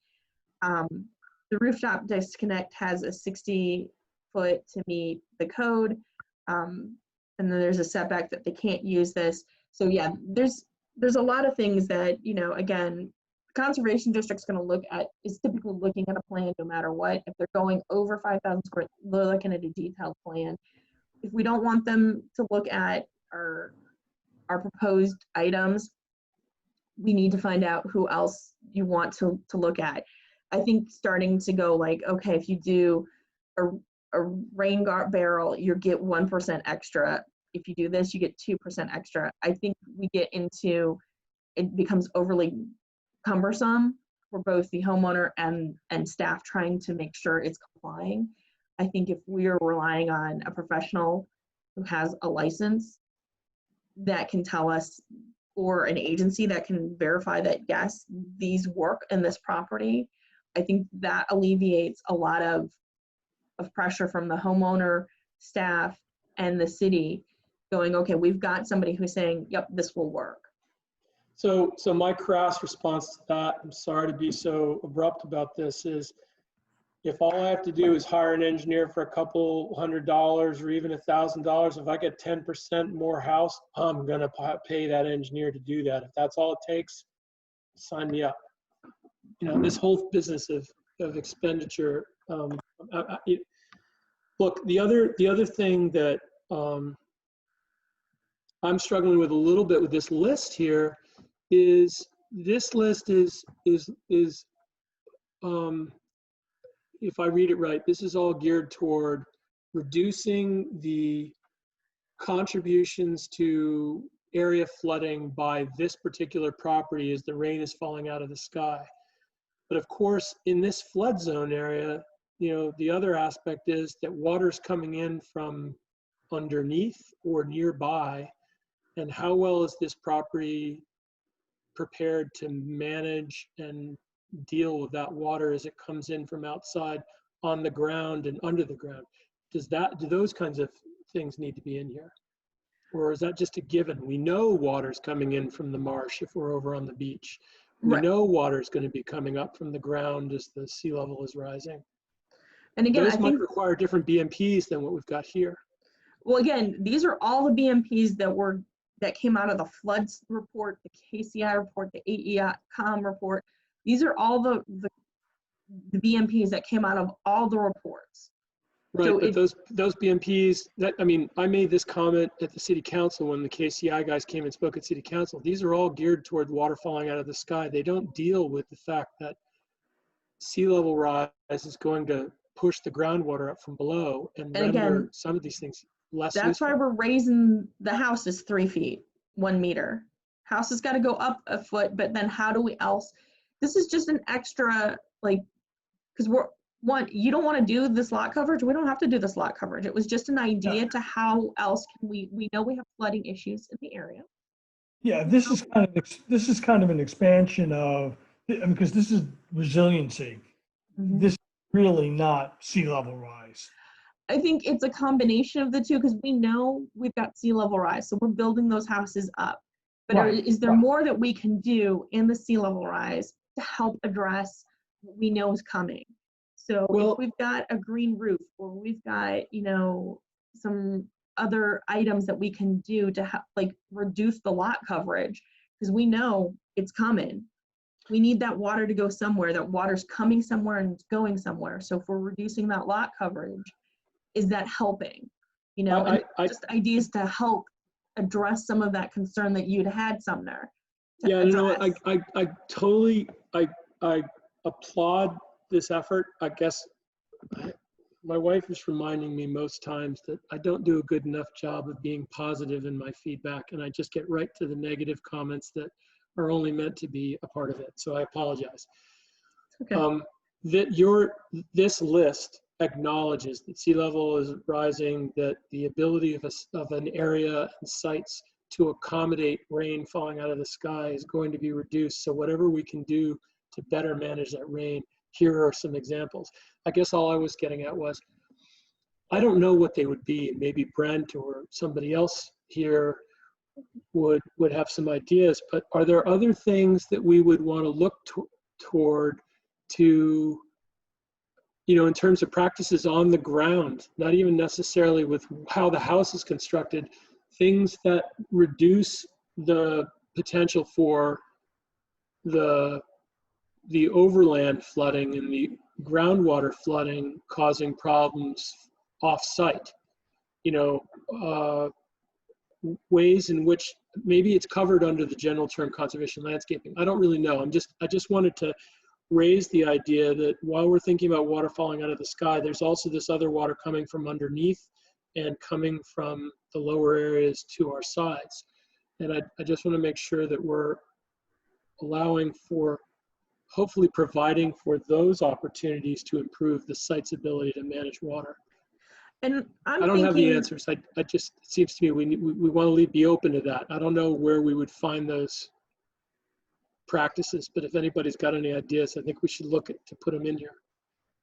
The rooftop disconnect has a 60-foot to meet the code. And then there's a setback that they can't use this. So yeah, there's a lot of things that, again, the conservation district's going to look at, is typically looking at a plan no matter what. If they're going over 5,000 square, they're looking at a detailed plan. If we don't want them to look at our proposed items, we need to find out who else you want to look at. I think starting to go like, okay, if you do a rain barrel, you get 1% extra. If you do this, you get 2% extra. I think we get into, it becomes overly cumbersome for both the homeowner and staff trying to make sure it's complying. I think if we're relying on a professional who has a license that can tell us, or an agency that can verify that, yes, these work in this property, I think that alleviates a lot of pressure from the homeowner, staff, and the city going, okay, we've got somebody who's saying, yep, this will work. So my crass response to that, I'm sorry to be so abrupt about this, is if all I have to do is hire an engineer for a couple $100 or even $1,000, if I get 10% more house, I'm gonna pay that engineer to do that. If that's all it takes, sign me up. You know, this whole business of expenditure. Look, the other thing that I'm struggling with a little bit with this list here is this list is if I read it right, this is all geared toward reducing the contributions to area flooding by this particular property as the rain is falling out of the sky. But of course, in this flood zone area, you know, the other aspect is that water's coming in from underneath or nearby, and how well is this property prepared to manage and deal with that water as it comes in from outside on the ground and under the ground? Do those kinds of things need to be in here? Or is that just a given? We know water's coming in from the marsh if we're over on the beach. We know water's going to be coming up from the ground as the sea level is rising. And again, those might require different BMPs than what we've got here. Well, again, these are all the BMPs that came out of the floods report, the KCI report, the AECOM report. These are all the BMPs that came out of all the reports. Right, so but those BMPs, I mean, I made this comment at the city council when the KCI guys came and spoke at city council. These are all geared toward water falling out of the sky. They don't deal with the fact that sea level rise is going to push the groundwater up from below and render again, some of these things less That's useful. why we're raising the house is 3 feet, 1 meter. House has got to go up a foot, but then how do we else? This is just an extra, like, because you don't want to do this lot coverage. We don't have to do this lot coverage. It was just an idea to how else can we know we have flooding issues in the area. Yeah, this is kind of an expansion of, because this is resiliency. Mm-hmm. This is really not sea level rise. I think it's a combination of the two because we know we've got sea level rise, so we're building those houses up. But is there more that we can do in the sea level rise to help address what we know is coming? So if we've got a green roof, or we've got, you know, some other items that we can do to like reduce the lot coverage, because we know it's coming. We need that water to go somewhere. That water's coming somewhere and it's going somewhere. So if we're reducing that lot coverage, is that helping? You know, just ideas to help address some of that concern that you'd had, Sumner. Yeah, you know, I totally applaud this effort. I guess my wife is reminding me most times that I don't do a good enough job of being positive in my feedback, and I just get right to the negative comments that are only meant to be a part of it. So I apologize. Okay. This list acknowledges that sea level is rising, that the ability of an area and sites to accommodate rain falling out of the sky is going to be reduced. So whatever we can do to better manage that rain, here are some examples. I guess all I was getting at was, I don't know what they would be. Maybe Brent or somebody else here would have some ideas, but are there other things that we would want to look toward to, you know, in terms of practices on the ground, not even necessarily with how the house is constructed, things that reduce the potential for the overland flooding and the groundwater flooding causing problems off-site? You know, ways in which maybe it's covered under the general term conservation landscaping. I don't really know. I just wanted to raise the idea that while we're thinking about water falling out of the sky, there's also this other water coming from underneath and coming from the lower areas to our sides. And I just want to make sure that we're allowing for, hopefully providing for those opportunities to improve the site's ability to manage water. And I don't have the answers. I just, it seems to me we want to be open to that. I don't know where we would find those practices, but if anybody's got any ideas, I think we should look to put them in here.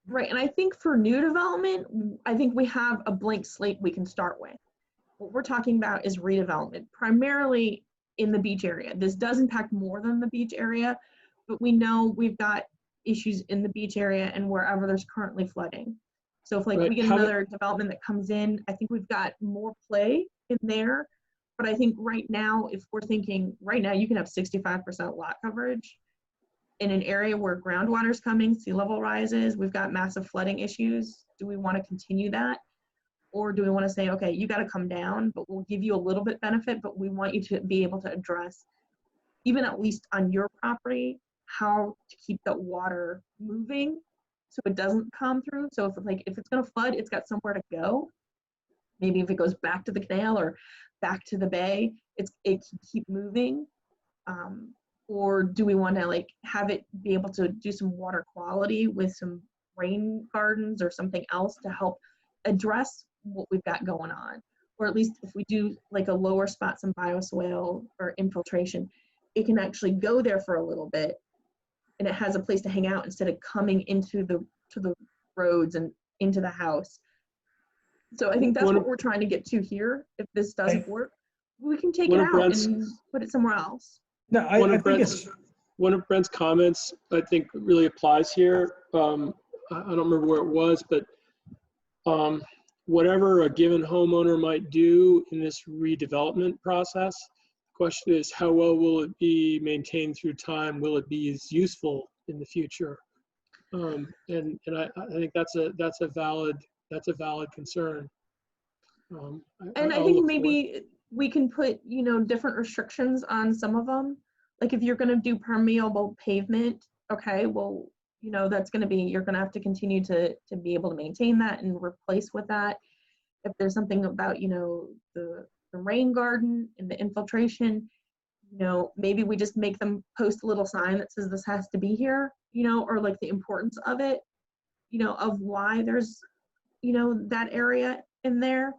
Right, and I think for new development, I think we have a blank slate we can start with. What we're talking about is redevelopment, primarily in the beach area. This does impact more than the beach area, but we know we've got issues in the beach area and wherever there's currently flooding. So if like Right. we get another development that comes in, I think we've got more play in there. But I think right now, if we're thinking right now, you can have 65% lot coverage in an area where groundwater is coming, sea level rises, we've got massive flooding issues. Do we want to continue that? Or do we want to say, okay, you got to come down, but we'll give you a little bit benefit, but we want you to be able to address, even at least on your property, how to keep that water moving so it doesn't come through. So if it's going to flood, it's got somewhere to go. Maybe if it goes back to the canal or back to the bay, it can keep moving. Or do we want to like have it be able to do some water quality with some rain gardens or something else to help address what we've got going on? Or at least if we do like a lower spot, some bioswale or infiltration, it can actually go there for a little bit and it has a place to hang out instead of coming into the roads and into the house. So I think that's what we're trying to get to here. If this doesn't work, we can take it out and put it somewhere else. No, I think it's one of Brent's comments I think really applies here. I don't remember where it was, but whatever a given homeowner might do in this redevelopment process, the question is how well will it be maintained through time? Will it be as useful in the future? And I think that's a valid concern. And I think maybe we can put, you know, different restrictions on some of them. Like if you're going to do permeable pavement, okay, well, you know, that's going to be, you're going to have to continue to be able to maintain that and replace with that. If there's something about, you know, the rain garden and the infiltration, you know, maybe we just make them post a little sign that says this has to be here, you know, or like the importance of it, you know, of why there's, you know, that area in there.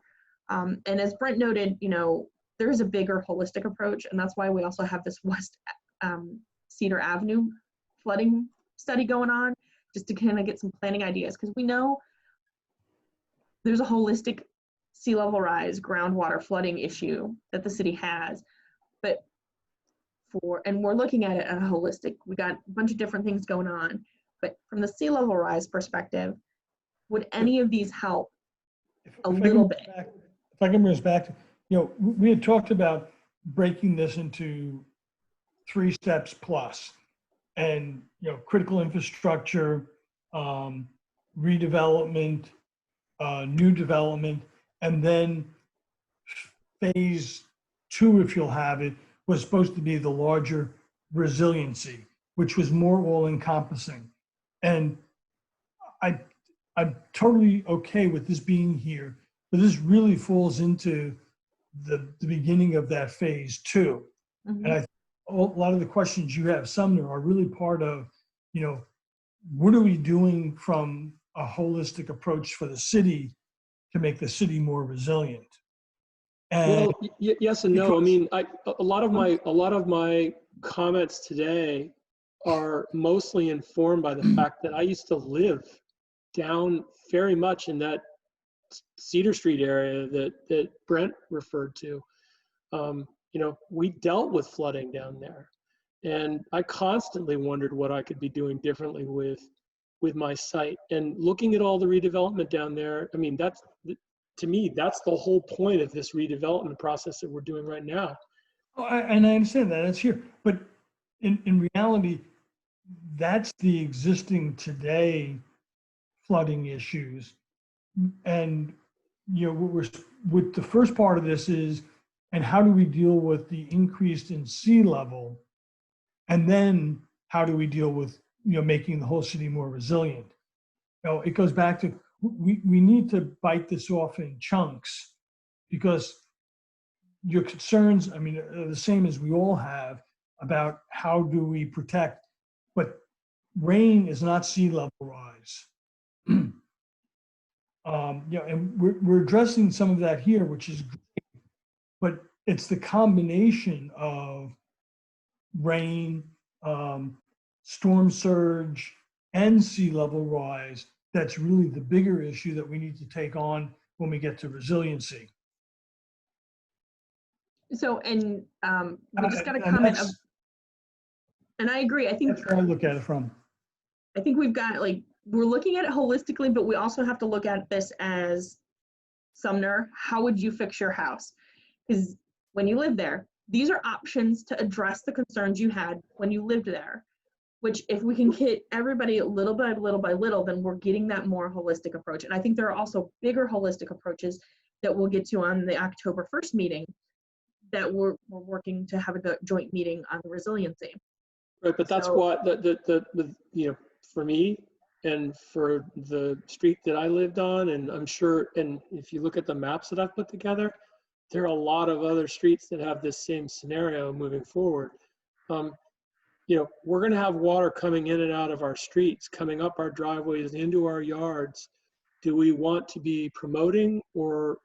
And as Brent noted, you know, there's a bigger holistic approach, and that's why we also have this West Cedar Avenue flooding study going on, just to kind of get some planning ideas, because we know there's a holistic sea level rise, groundwater flooding issue that the city has, but and we're looking at it at a holistic, we got a bunch of different things going on, but from the sea level rise perspective, would any of these help a little bit? If I can bring us back, you know, we had talked about breaking this into 3 steps plus, and, you know, critical infrastructure, redevelopment, new development, and then phase 2, if you'll have it, was supposed to be the larger resiliency, which was more all-encompassing. And I'm totally okay with this being here, but this really falls into the beginning of that phase 2. Mm-hmm. And a lot of the questions you have, Sumner, are really part of, you know, what are we doing from a holistic approach for the city to make the city more resilient? And well, yes and no. I mean, a lot of my comments today are mostly informed by the fact that I used to live down very much in that Cedar Street area that Brent referred to. You know, we dealt with flooding down there, and I constantly wondered what I could be doing differently with my site. And looking at all the redevelopment down there, I mean, to me, that's the whole point of this redevelopment process that we're doing right now. Oh, and I understand that, it's here, but in reality, that's the existing today flooding issues. And, you know, with the first part of this is, and how do we deal with the increase in sea level? And then how do we deal with, you know, making the whole city more resilient? You know, it goes back to, we need to bite this off in chunks, because your concerns, I mean, are the same as we all have about how do we protect, but rain is not sea level rise. You know, and we're addressing some of that here, which is great, but it's the combination of rain, storm surge, and sea level rise that's really the bigger issue that we need to take on when we get to resiliency. So, and we just got a comment of, and I agree, I think that's where I look at it from. I think we've got, like, we're looking at it holistically, but we also have to look at this as Sumner, how would you fix your house? Because when you live there, these are options to address the concerns you had when you lived there, which if we can get everybody little by little by little, then we're getting that more holistic approach. And I think there are also bigger holistic approaches that we'll get to on the October 1st meeting that we're working to have a joint meeting on the resiliency. Right, but that's So, what the you know, for me and for the street that I lived on, and I'm sure, and if you look at the maps that I've put together, there are a lot of other streets that have this same scenario moving forward. You know, we're going to have water coming in and out of our streets, coming up our driveways, into our yards. Do we want to be promoting or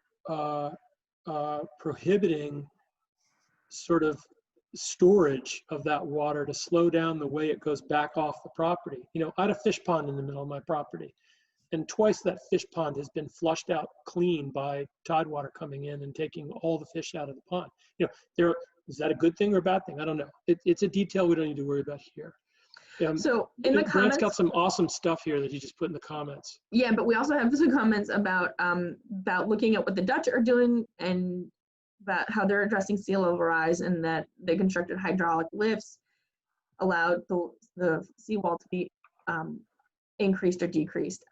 prohibiting sort of storage of that water to slow down the way it goes back off the property? You know, I had a fish pond in the middle of my property, and twice that fish pond has been flushed out clean by tide water coming in and taking all the fish out of the pond. You know, is that a good thing or a bad thing? I don't know. It's a detail we don't need to worry about here. so in the Brent's comments, got some awesome stuff here that he just put in the comments. yeah, but we also have some comments about looking at what the Dutch are doing and about how they're addressing sea level rise, and that they constructed hydraulic lifts, allowed the seawall to be increased or decreased.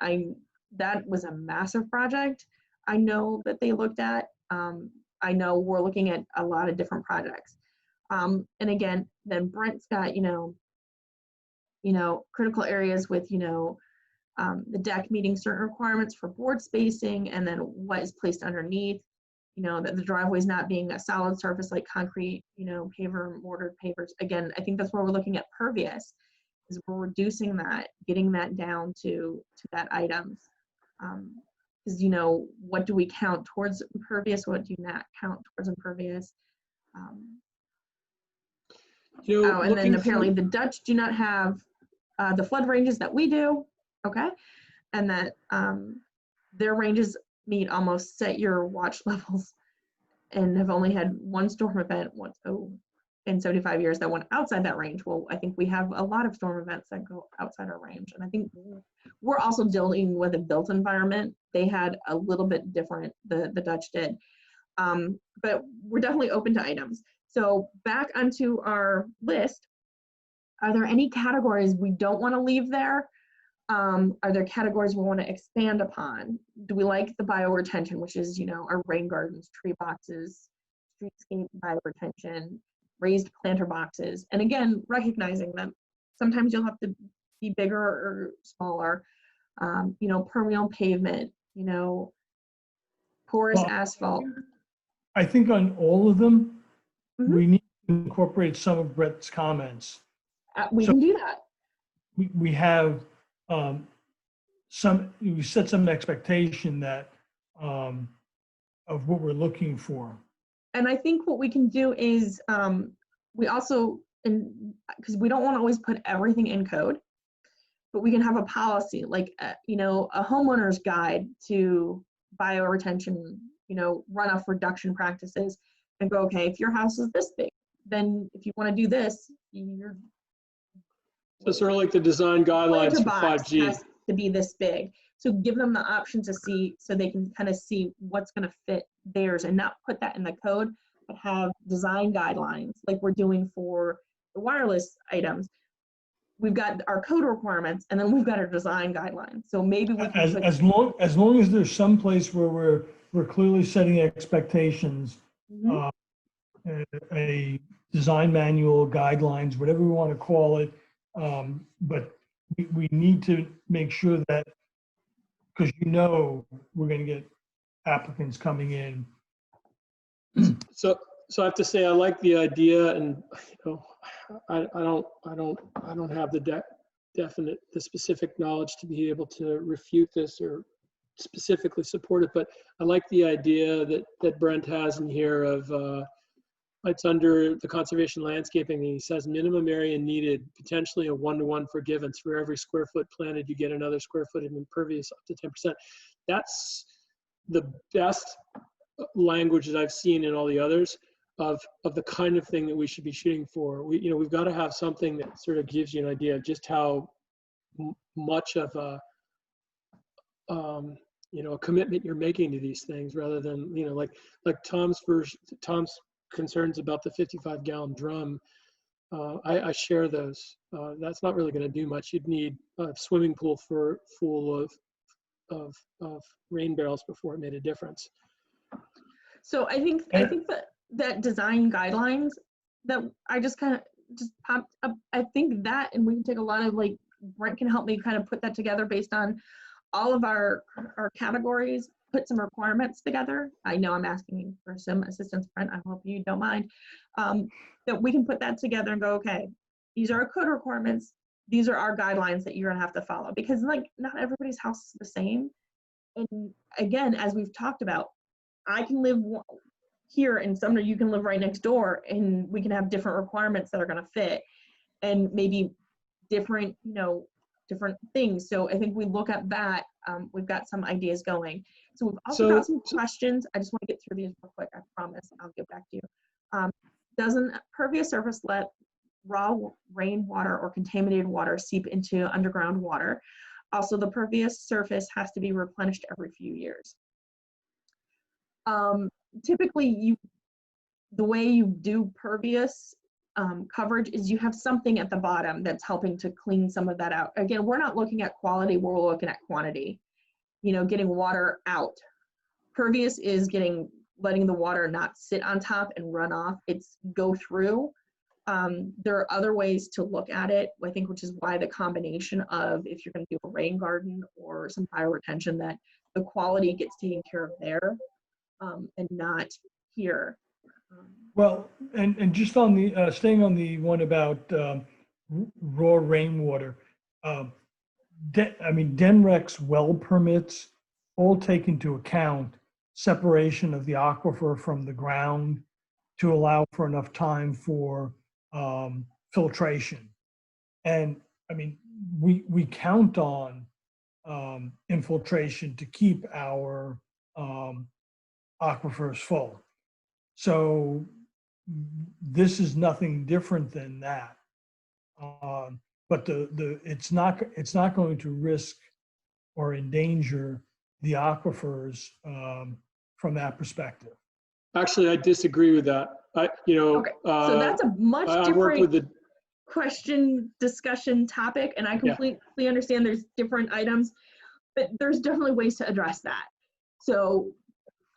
That was a massive project. I know that they looked at. I know we're looking at a lot of different projects. And again, then Brent's got, you know, critical areas with, the deck meeting certain requirements for board spacing, and then what is placed underneath, that the driveway is not being a solid surface like concrete, paver, mortar pavers. Again, I think that's where we're looking at pervious, is we're reducing that, getting that down to that items. Because, what do we count towards impervious? What do you not count towards impervious? And then apparently the Dutch do not have the flood ranges that we do, okay? And that their ranges meet almost set your watch levels, and have only had one storm event in 75 years that went outside that range. Well, I think we have a lot of storm events that go outside our range. And I think we're also dealing with a built environment. They had a little bit different, the Dutch did. But we're definitely open to items. So back onto our list, are there any categories we don't want to leave there? Are there categories we want to expand upon? Do we like the bioretention, which is, our rain gardens, tree boxes, streetscape bioretention, raised planter boxes? And again, recognizing them. Sometimes you'll have to be bigger or smaller. Permeable pavement, porous asphalt. I think on all of them, we need to incorporate some of Brett's comments. We can do that. We have we set some expectation that of what we're looking for. And I think what we can do is we also, because we don't want to always put everything in code, but we can have a policy, like a homeowner's guide to bioretention, runoff reduction practices, and go, okay, if your house is this big, then if you want to do this, you're. So sort of like the design guidelines for 5G. Has to be this big. So give them the option to see, so they can kind of see what's going to fit theirs, and not put that in the code, but have design guidelines like we're doing for the wireless items. We've got our code requirements, and then we've got our design guidelines. So maybe we can as long as there's some place where we're clearly setting expectations, a design manual, guidelines, whatever we want to call it. But we need to make sure that, because we're going to get applicants coming in. So I have to say, I like the idea, and I don't have the specific knowledge to be able to refute this or specifically support it, but I like the idea that Brent has in here of it's under the conservation landscaping, and he says minimum area needed, potentially a 1-to-1 forgiveness. For every square foot planted, you get another square foot of impervious up to 10%. That's the best language that I've seen in all the others of the kind of thing that we should be shooting for. We've got to have something that sort of gives you an idea of just how much of a, a commitment you're making to these things, rather than, like Tom's concerns about the 55-gallon drum. I share those. That's not really going to do much. You'd need a swimming pool full of rain barrels before it made a difference. So I think that design guidelines that I just popped up, I think that, and we can take a lot of, like, Brent can help me kind of put that together based on all of our categories, put some requirements together. I know I'm asking for some assistance, Brent, I hope you don't mind, that we can put that together and go, okay, these are our code requirements, these are our guidelines that you're gonna have to follow, because, like, not everybody's house is the same. And again, as we've talked about, I can live here in Sumner, you can live right next door, and we can have different requirements that are gonna fit, and maybe different, different things. So I think we look at that. We've got some ideas going. So we've also got some questions. I just want to get through these real quick. I promise I'll get back to you. Doesn't pervious surface let raw rainwater or contaminated water seep into underground water? Also, the pervious surface has to be replenished every few years. Typically, the way you do pervious coverage is you have something at the bottom that's helping to clean some of that out. Again, we're not looking at quality, we're looking at quantity, getting water out. Pervious is letting the water not sit on top and run off, it's go through. There are other ways to look at it, I think, which is why the combination of, if you're going to do a rain garden or some bioretention, that the quality gets taken care of there and not here. Well, and just on the, staying on the one about raw rainwater, DENREC's well permits all take into account separation of the aquifer from the ground to allow for enough time for filtration. And we count on infiltration to keep our aquifers full. So this is nothing different than that, but it's not going to risk or endanger the aquifers from that perspective. Actually, I disagree with that. Okay, so that's a much different question, discussion topic, and I completely understand there's different items, but there's definitely ways to address that. So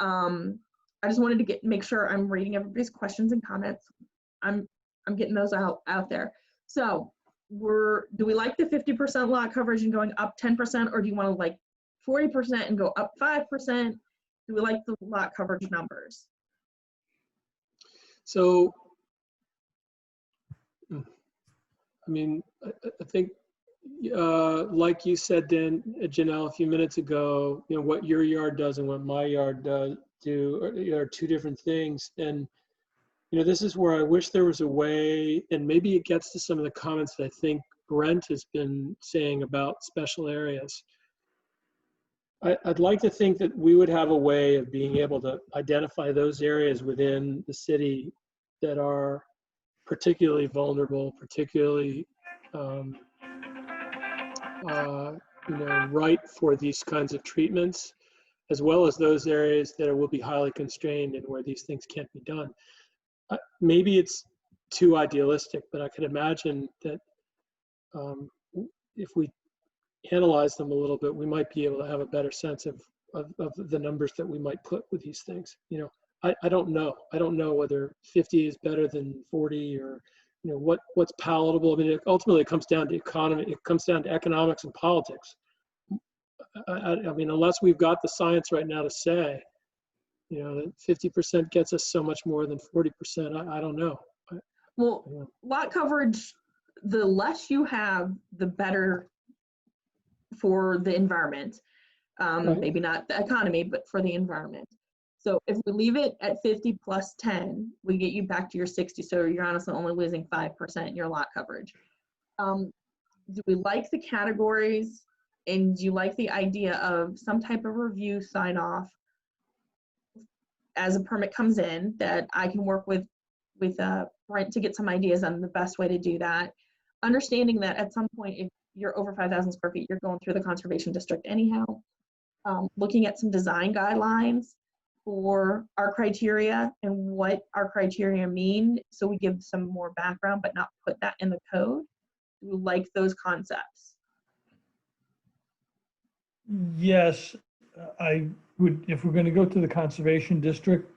I just wanted to make sure I'm reading everybody's questions and comments. I'm getting those out there. So do we like the 50% lot coverage and going up 10%, or do you want to like 40% and go up 5%? Do we like the lot coverage numbers? So, I think, like you said, Janelle, a few minutes ago, what your yard does and what my yard does are two different things. And, this is where I wish there was a way, and maybe it gets to some of the comments that I think Brent has been saying about special areas. I'd like to think that we would have a way of being able to identify those areas within the city that are particularly vulnerable, particularly right for these kinds of treatments, as well as those areas that will be highly constrained and where these things can't be done. Maybe it's too idealistic, but I could imagine that if we analyze them a little bit, we might be able to have a better sense of the numbers that we might put with these things. I don't know. I don't know whether 50 is better than 40, or what's palatable. Ultimately it comes down to economy. It comes down to economics and politics. Unless we've got the science right now to say, that 50% gets us so much more than 40%. I don't know. Well, lot coverage, the less you have, the better for the environment. Right. Maybe not the economy, but for the environment. So if we leave it at 50 plus 10, we get you back to your 60. So you're honestly only losing 5% in your lot coverage. Do we like the categories, and do you like the idea of some type of review sign off as a permit comes in, that I can work with Brent to get some ideas on the best way to do that? Understanding that at some point, if you're over 5,000 square feet, you're going through the conservation district anyhow. Looking at some design guidelines for our criteria and what our criteria mean, so we give some more background but not put that in the code. We like those concepts. Yes, I would, if we're going to go to the conservation district,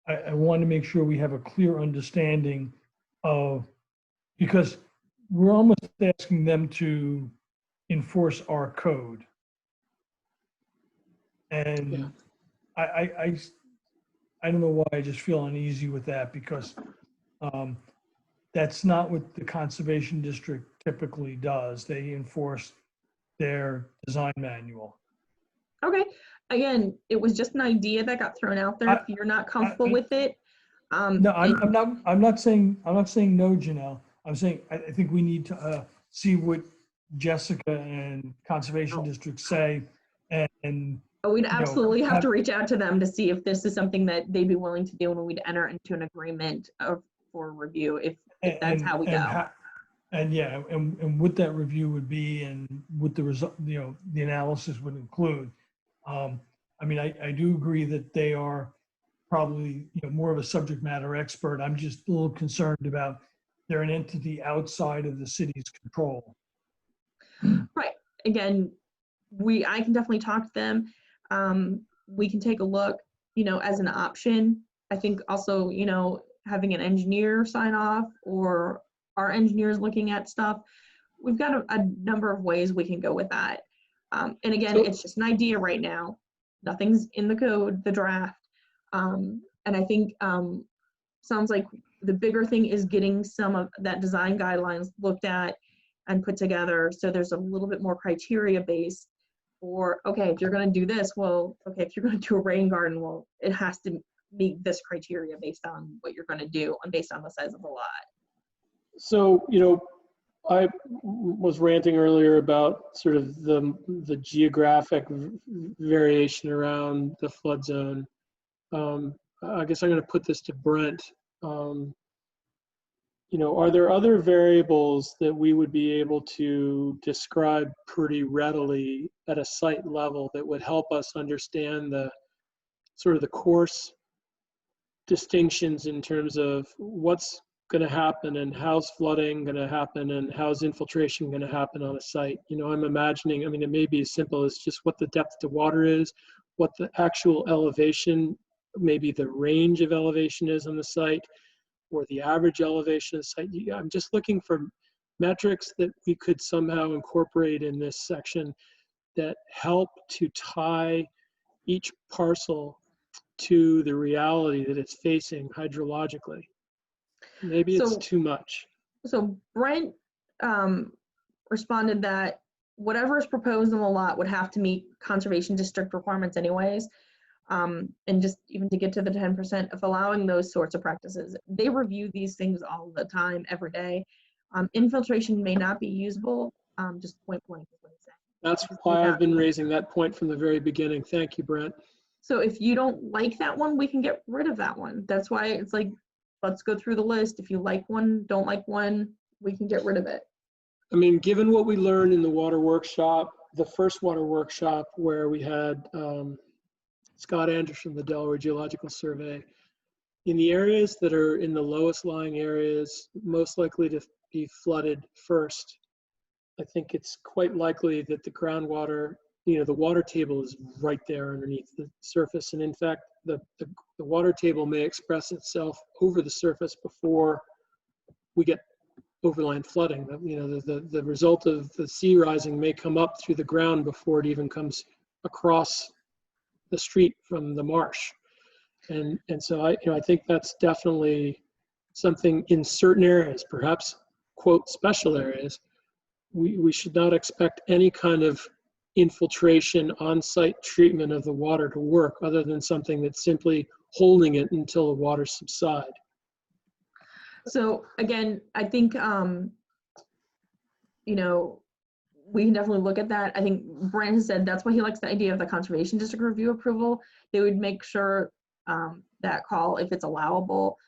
I want to make sure we have a clear understanding of, because we're almost asking them to enforce our code. And Yeah. I don't know why I just feel uneasy with that, because that's not what the conservation district typically does. They enforce their design manual. Okay, again, it was just an idea that got thrown out there. If you're not comfortable with it, No, I'm not saying no, Janelle. I'm saying I think we need to see what Jessica and Conservation District say, and we'd absolutely have to have- reach out to them to see if this is something that they'd be willing to do, and we'd enter into an agreement for review if that's how we go. And what that review would be, and what the result, the analysis would include. I mean, I do agree that they are probably more of a subject matter expert. I'm just a little concerned about they're an entity outside of the city's control. Right. Again, I can definitely talk to them. We can take a look, as an option. I think also, having an engineer sign off, or our engineers looking at stuff. We've got a number of ways we can go with that. And again, it's just an idea right now. Nothing's in the code, the draft. And I think sounds like the bigger thing is getting some of that design guidelines looked at and put together, so there's a little bit more criteria based for, okay, if you're going to do this, well, okay, if you're going to do a rain garden, well, it has to meet this criteria based on what you're going to do and based on the size of the lot. So, I was ranting earlier about sort of the geographic variation around the flood zone. I guess I'm going to put this to Brent. Are there other variables that we would be able to describe pretty readily at a site level that would help us understand the sort of the course distinctions in terms of what's going to happen and how's flooding going to happen and how's infiltration going to happen on a site? I'm imagining, it may be as simple as just what the depth to water is, what the actual elevation, maybe the range of elevation is on the site, or the average elevation of the site. I'm just looking for metrics that we could somehow incorporate in this section that help to tie each parcel to the reality that it's facing hydrologically. Maybe it's too much. So Brent responded that whatever is proposed in the lot would have to meet conservation district requirements anyways. And just even to get to the 10% of allowing those sorts of practices. They review these things all the time, every day. Infiltration may not be usable, just point blank is what he's saying. That's why I've been raising that point from the very beginning. Thank you, Brent. So if you don't like that one, we can get rid of that one. That's why it's like, let's go through the list. If you like one, don't like one, we can get rid of it. Given what we learned in the water workshop, the first water workshop where we had Scott Anderson, the Delaware Geological Survey, in the areas that are in the lowest lying areas, most likely to be flooded first, I think it's quite likely that the groundwater, the water table is right there underneath the surface. And in fact, the water table may express itself over the surface before we get overland flooding. The result of the sea rising may come up through the ground before it even comes across the street from the marsh. And so I think that's definitely something in certain areas, perhaps quote special areas, we should not expect any kind of infiltration on-site treatment of the water to work other than something that's simply holding it until the water subside. So again, I think, we can definitely look at that. I think Brent has said that's why he likes the idea of the conservation district review approval. They would make sure that call, if it's allowable,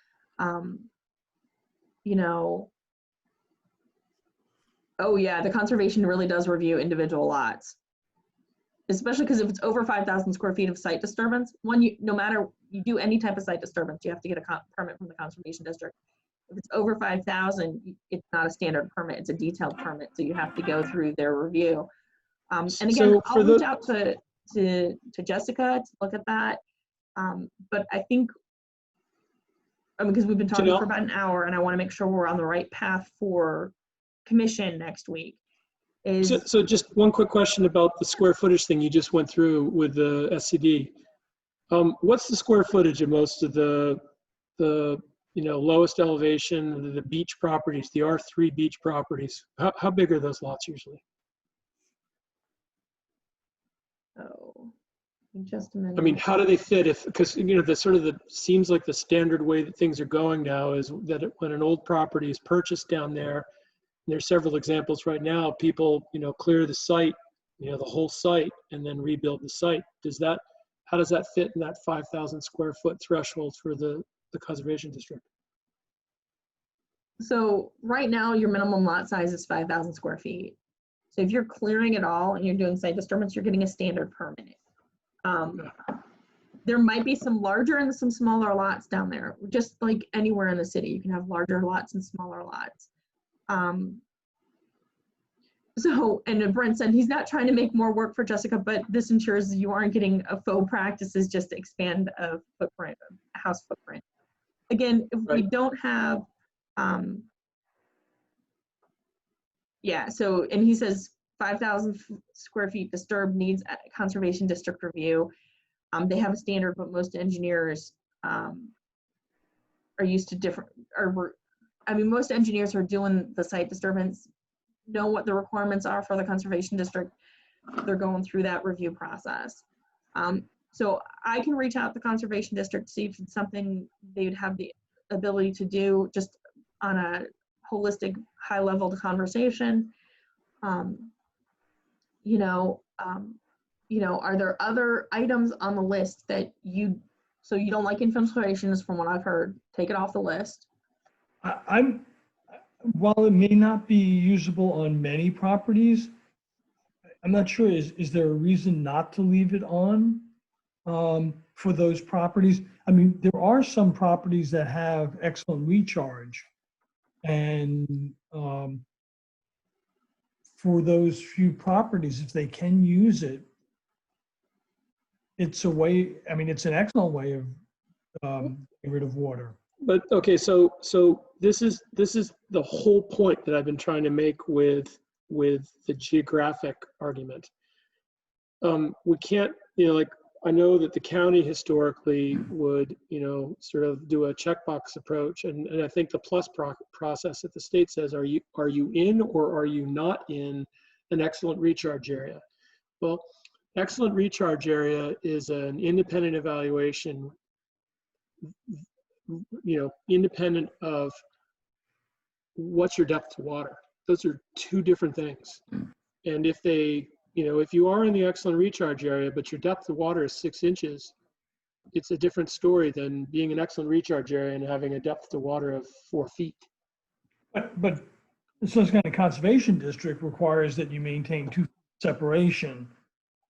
Oh yeah, the conservation really does review individual lots, especially because if it's over 5,000 square feet of site disturbance, no matter you do any type of site disturbance, you have to get a permit from the conservation district. If it's over 5,000, it's not a standard permit; it's a detailed permit, so you have to go through their review. And again, So I'll reach out to Jessica to look at that. But I think, because we've been talking for about an hour, and I want to make sure we're on the right path for commission next week. So just one quick question about the square footage thing you just went through with the SCD. What's the square footage of most of the lowest elevation, the beach properties, the R3 beach properties? How big are those lots usually? Oh, just a minute. I mean, how do they fit? Because the seems like the standard way that things are going now is that when an old property is purchased down there, and there's several examples right now, people clear the site, the whole site, and then rebuild the site. How does that fit in that 5,000 square foot threshold for the conservation district? So right now, your minimum lot size is 5,000 square feet. So if you're clearing it all and you're doing site disturbance, you're getting a standard permit. There might be some larger and some smaller lots down there, just like anywhere in the city. You can have larger lots and smaller lots. And Brent said he's not trying to make more work for Jessica, but this ensures you aren't getting a faux practices just to expand a footprint, a house footprint. Again, if we don't have, and he says 5,000 square feet disturbed needs a conservation district review. They have a standard, but most engineers are used to different, most engineers who are doing the site disturbance know what the requirements are for the conservation district. They're going through that review process. So I can reach out to the conservation district to see if it's something they'd have the ability to do just on a holistic, high-level conversation. Are there other items on the list that so you don't like infiltrations from what I've heard, take it off the list. While it may not be usable on many properties, I'm not sure, is there a reason not to leave it on for those properties? I mean, there are some properties that have excellent recharge, and for those few properties, if they can use it, it's a way, it's an excellent way of getting rid of water. But okay, so this is the whole point that I've been trying to make with the geographic argument. We can't, I know that the county historically would, sort of do a checkbox approach, and I think the plus process that the state says, are you in or are you not in an excellent recharge area? Well, excellent recharge area is an independent evaluation, independent of what's your depth to water. Those are two different things. And if you are in the excellent recharge area, but your depth of water is 6 inches, it's a different story than being an excellent recharge area and having a depth to water of 4 feet. But the Susquehanna Conservation District requires that you maintain 2 feet separation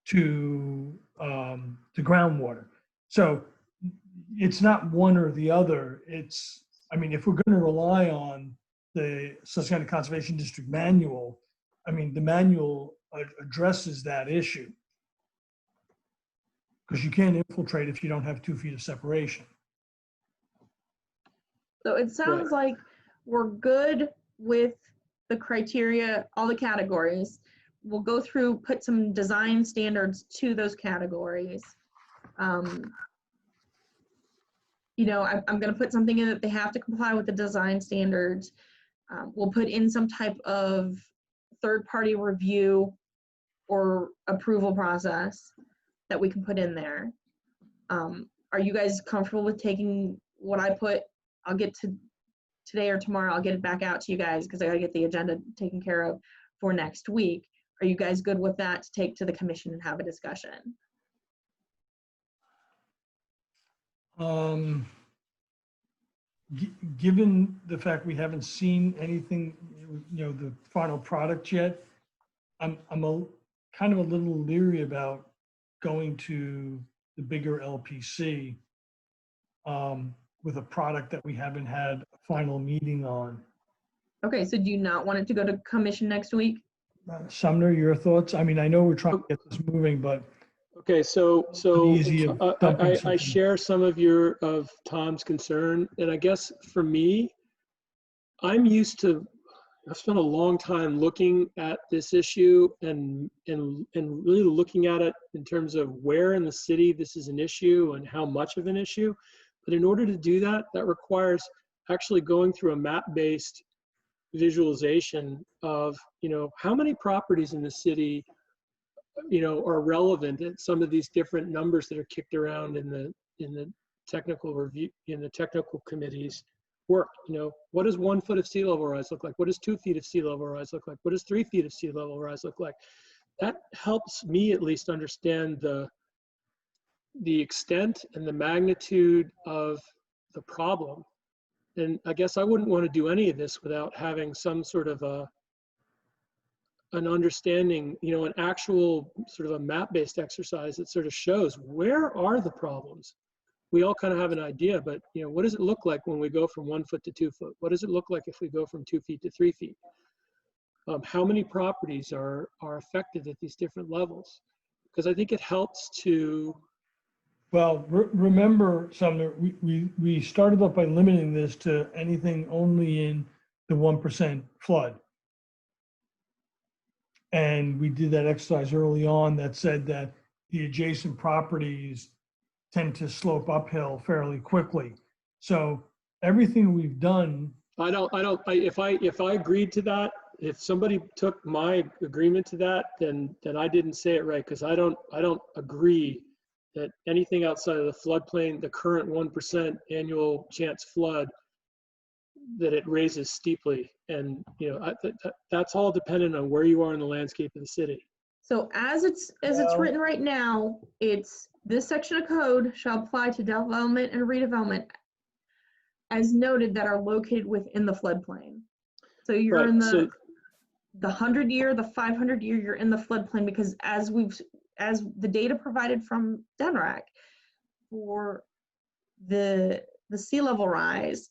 to groundwater. So it's not one or the other. If we're going to rely on the Susquehanna Conservation District manual, the manual addresses that issue, because you can't infiltrate if you don't have 2 feet of separation. So it sounds like we're good with the criteria, all the categories. We'll go through, put some design standards to those categories. I'm going to put something in that they have to comply with the design standards. We'll put in some type of third-party review or approval process that we can put in there. Are you guys comfortable with taking what I put? I'll get to today or tomorrow. I'll get it back out to you guys because I got to get the agenda taken care of for next week. Are you guys good with that to take to the commission and have a discussion? given the fact we haven't seen anything, the final product yet, I'm kind of a little leery about going to the bigger LPC with a product that we haven't had a final meeting on. Okay, so do you not want it to go to commission next week? Sumner, your thoughts? I mean, I know we're trying to get this moving, but Okay, so uneasy of dumping I something. share some of Tom's concern, and I guess for me, I've spent a long time looking at this issue and really looking at it in terms of where in the city this is an issue and how much of an issue. But in order to do that, that requires actually going through a map-based visualization of, how many properties in the city, are relevant at some of these different numbers that are kicked around in the technical review, in the technical committees work. What does 1 foot of sea level rise look like? What does 2 feet of sea level rise look like? What does 3 feet of sea level rise look like? That helps me at least understand the extent and the magnitude of the problem. And I guess I wouldn't want to do any of this without having some sort of an understanding, an actual sort of a map-based exercise that sort of shows where are the problems. We all kind of have an idea, but what does it look like when we go from 1 foot to 2 foot? What does it look like if we go from 2 feet to 3 feet? How many properties are affected at these different levels? Because I think it helps to. Well, remember, Sumner, we started off by limiting this to anything only in the 1% flood. And we did that exercise early on that said that the adjacent properties tend to slope uphill fairly quickly. So everything we've done. If I agreed to that, if somebody took my agreement to that, then I didn't say it right, because I don't agree that anything outside of the floodplain, the current 1% annual chance flood, that it raises steeply. And that's all dependent on where you are in the landscape of the city. So as it's written right now, it's this section of code shall apply to development and redevelopment as noted that are located within the floodplain. So you're Right, in the 100-year, the 500-year, you're in the floodplain, because as the data provided from DENRAC for the sea level rise,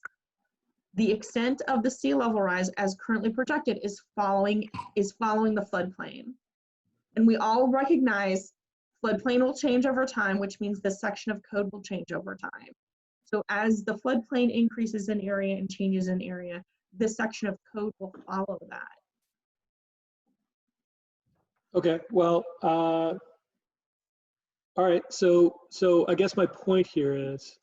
the extent of the sea level rise as currently projected is following the floodplain. And we all recognize floodplain will change over time, which means this section of code will change over time. So as the floodplain increases in area and changes in area, this section of code will follow that. Okay, well, all right, so I guess my point here is,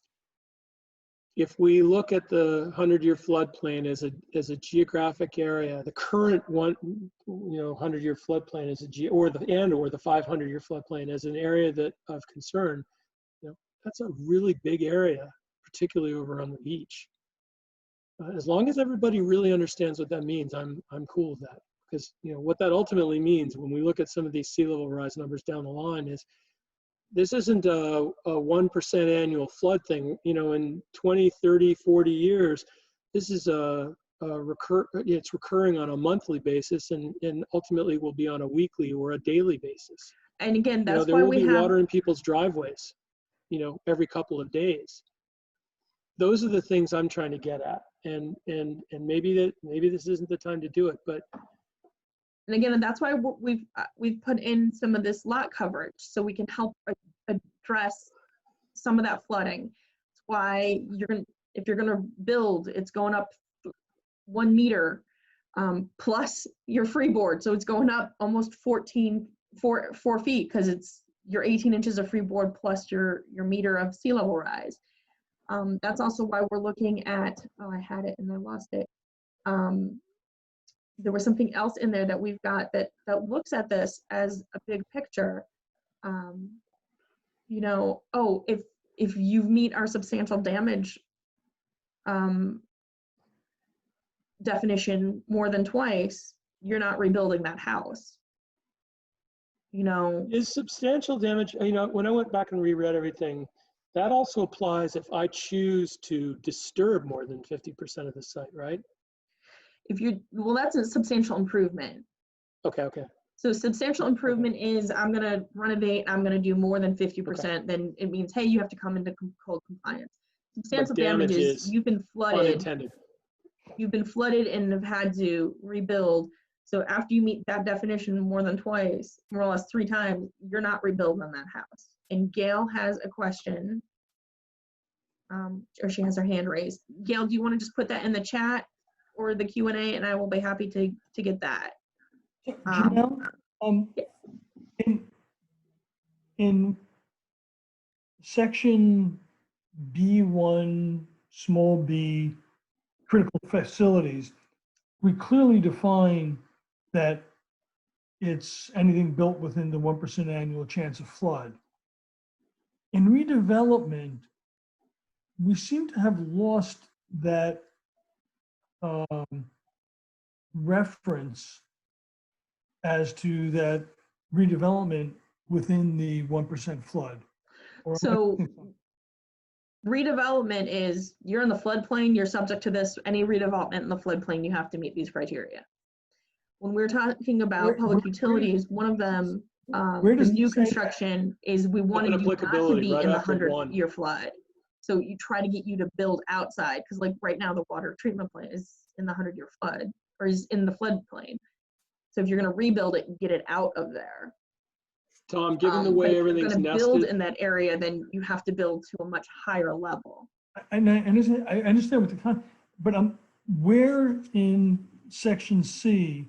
if we look at the 100-year floodplain as a geographic area, the current 100-year floodplain as or the 500-year floodplain as an area of concern, that's a really big area, particularly over on the beach. As long as everybody really understands what that means, I'm cool with that. Because what that ultimately means when we look at some of these sea level rise numbers down the line is, this isn't a 1% annual flood thing. In 20, 30, 40 years, this is it's recurring on a monthly basis, and ultimately will be on a weekly or a daily basis. And again, that's there why will we be have water in people's driveways, every couple of days. Those are the things I'm trying to get at, and maybe this isn't the time to do it, but. And again, that's why we've put in some of this lot coverage, so we can help address some of that flooding. That's why if you're gonna build, it's going up 1 meter plus your freeboard, so it's going up almost 4 feet, because it's your 18 inches of freeboard plus your meter of sea level rise. That's also why we're looking at. Oh, I had it and I lost it. There was something else in there that we've got that looks at this as a big picture. If you meet our substantial damage definition more than twice, you're not rebuilding that house. Is substantial damage, when I went back and reread everything, that also applies if I choose to disturb more than 50% of the site, right? If you, well, that's a substantial improvement. Okay, okay. So substantial improvement is I'm going to renovate, I'm going to do more than 50%, then it means, hey, you have to come into code compliance. Substantial damage is you've been flooded. Unintended. You've been flooded and have had to rebuild. So after you meet that definition more than twice, more or less 3 times, you're not rebuilding that house. And Gail has a question, or she has her hand raised. Gail, do you want to just put that in the chat or the Q&A, and I will be happy to get that. Janelle, in section B1, small b, critical facilities, we clearly define that it's anything built within the 1% annual chance of flood. In redevelopment, we seem to have lost that reference as to that redevelopment within the 1% flood. So redevelopment is you're in the floodplain, you're subject to this. Any redevelopment in the floodplain, you have to meet these criteria. When we're talking about public utilities, one of them, the new construction is we wanted you not to be in the 100-year flood. So you try to get you to build outside, because like right now the water treatment plant is in the 100-year flood, or is in the floodplain. So if you're going to rebuild it, get it out of there. Tom, given the way everything's nested, if you're going to build in that area, then you have to build to a much higher level. And I understand what the con, but where in section C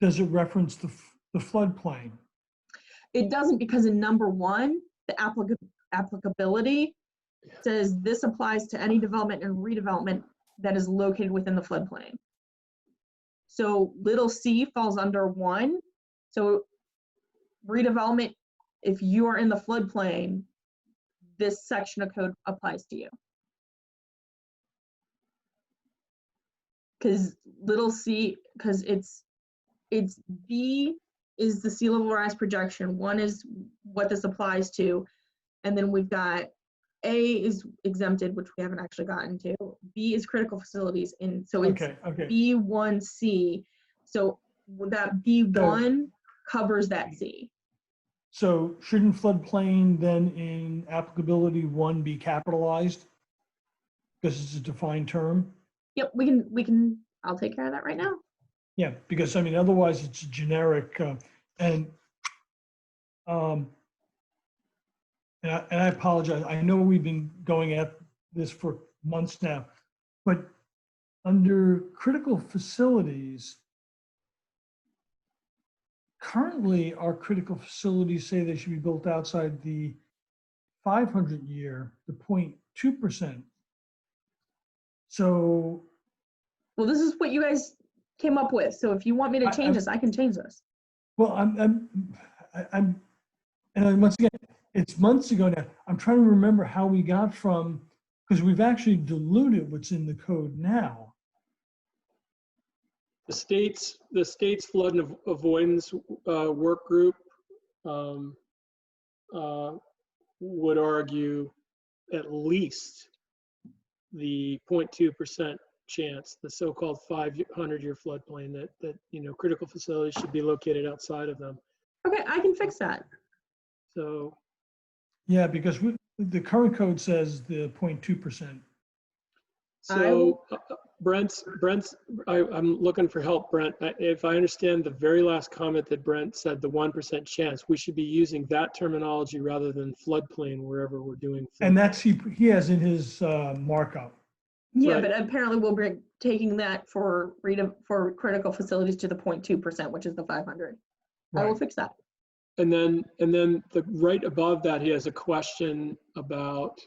does it reference the floodplain? It doesn't, because in number 1, the applicability says this applies to any development and redevelopment that is located within the floodplain. So little c falls under 1. So redevelopment, if you are in the floodplain, this section of code applies to you. Because little c, because it's B is the sea level rise projection. 1 is what this applies to. And then we've got A is exempted, which we haven't actually gotten to. B is critical facilities. And so it's B1C. So that B1 covers that C. So shouldn't floodplain then in applicability 1 be capitalized? Because it's a defined term? Yep, we can, I'll take care of that right now. Yeah, because I mean, otherwise it's generic, and I apologize. I know we've been going at this for months now, but under critical facilities, currently our critical facilities say they should be built outside the 500-year, the 0.2%. So, well, this is what you guys came up with. So if you want me to change this, I can change this. Well, and once again, it's months ago now. I'm trying to remember how we got from, because we've actually diluted what's in the code now. the state's flood and avoidance work group would argue at least the 0.2% chance, the so-called 500-year floodplain, that critical facilities should be located outside of them. Okay, I can fix that. So yeah, because the current code says the 0.2%. So Brent's I'm looking for help, Brent. If I understand the very last comment that Brent said, the 1% chance, we should be using that terminology rather than floodplain wherever we're doing. And that's he has in his markup. Yeah, Right. but apparently we'll be taking that for critical facilities to the 0.2%, which is the 500. Right. I will fix that. And then the right above that, he has a question about,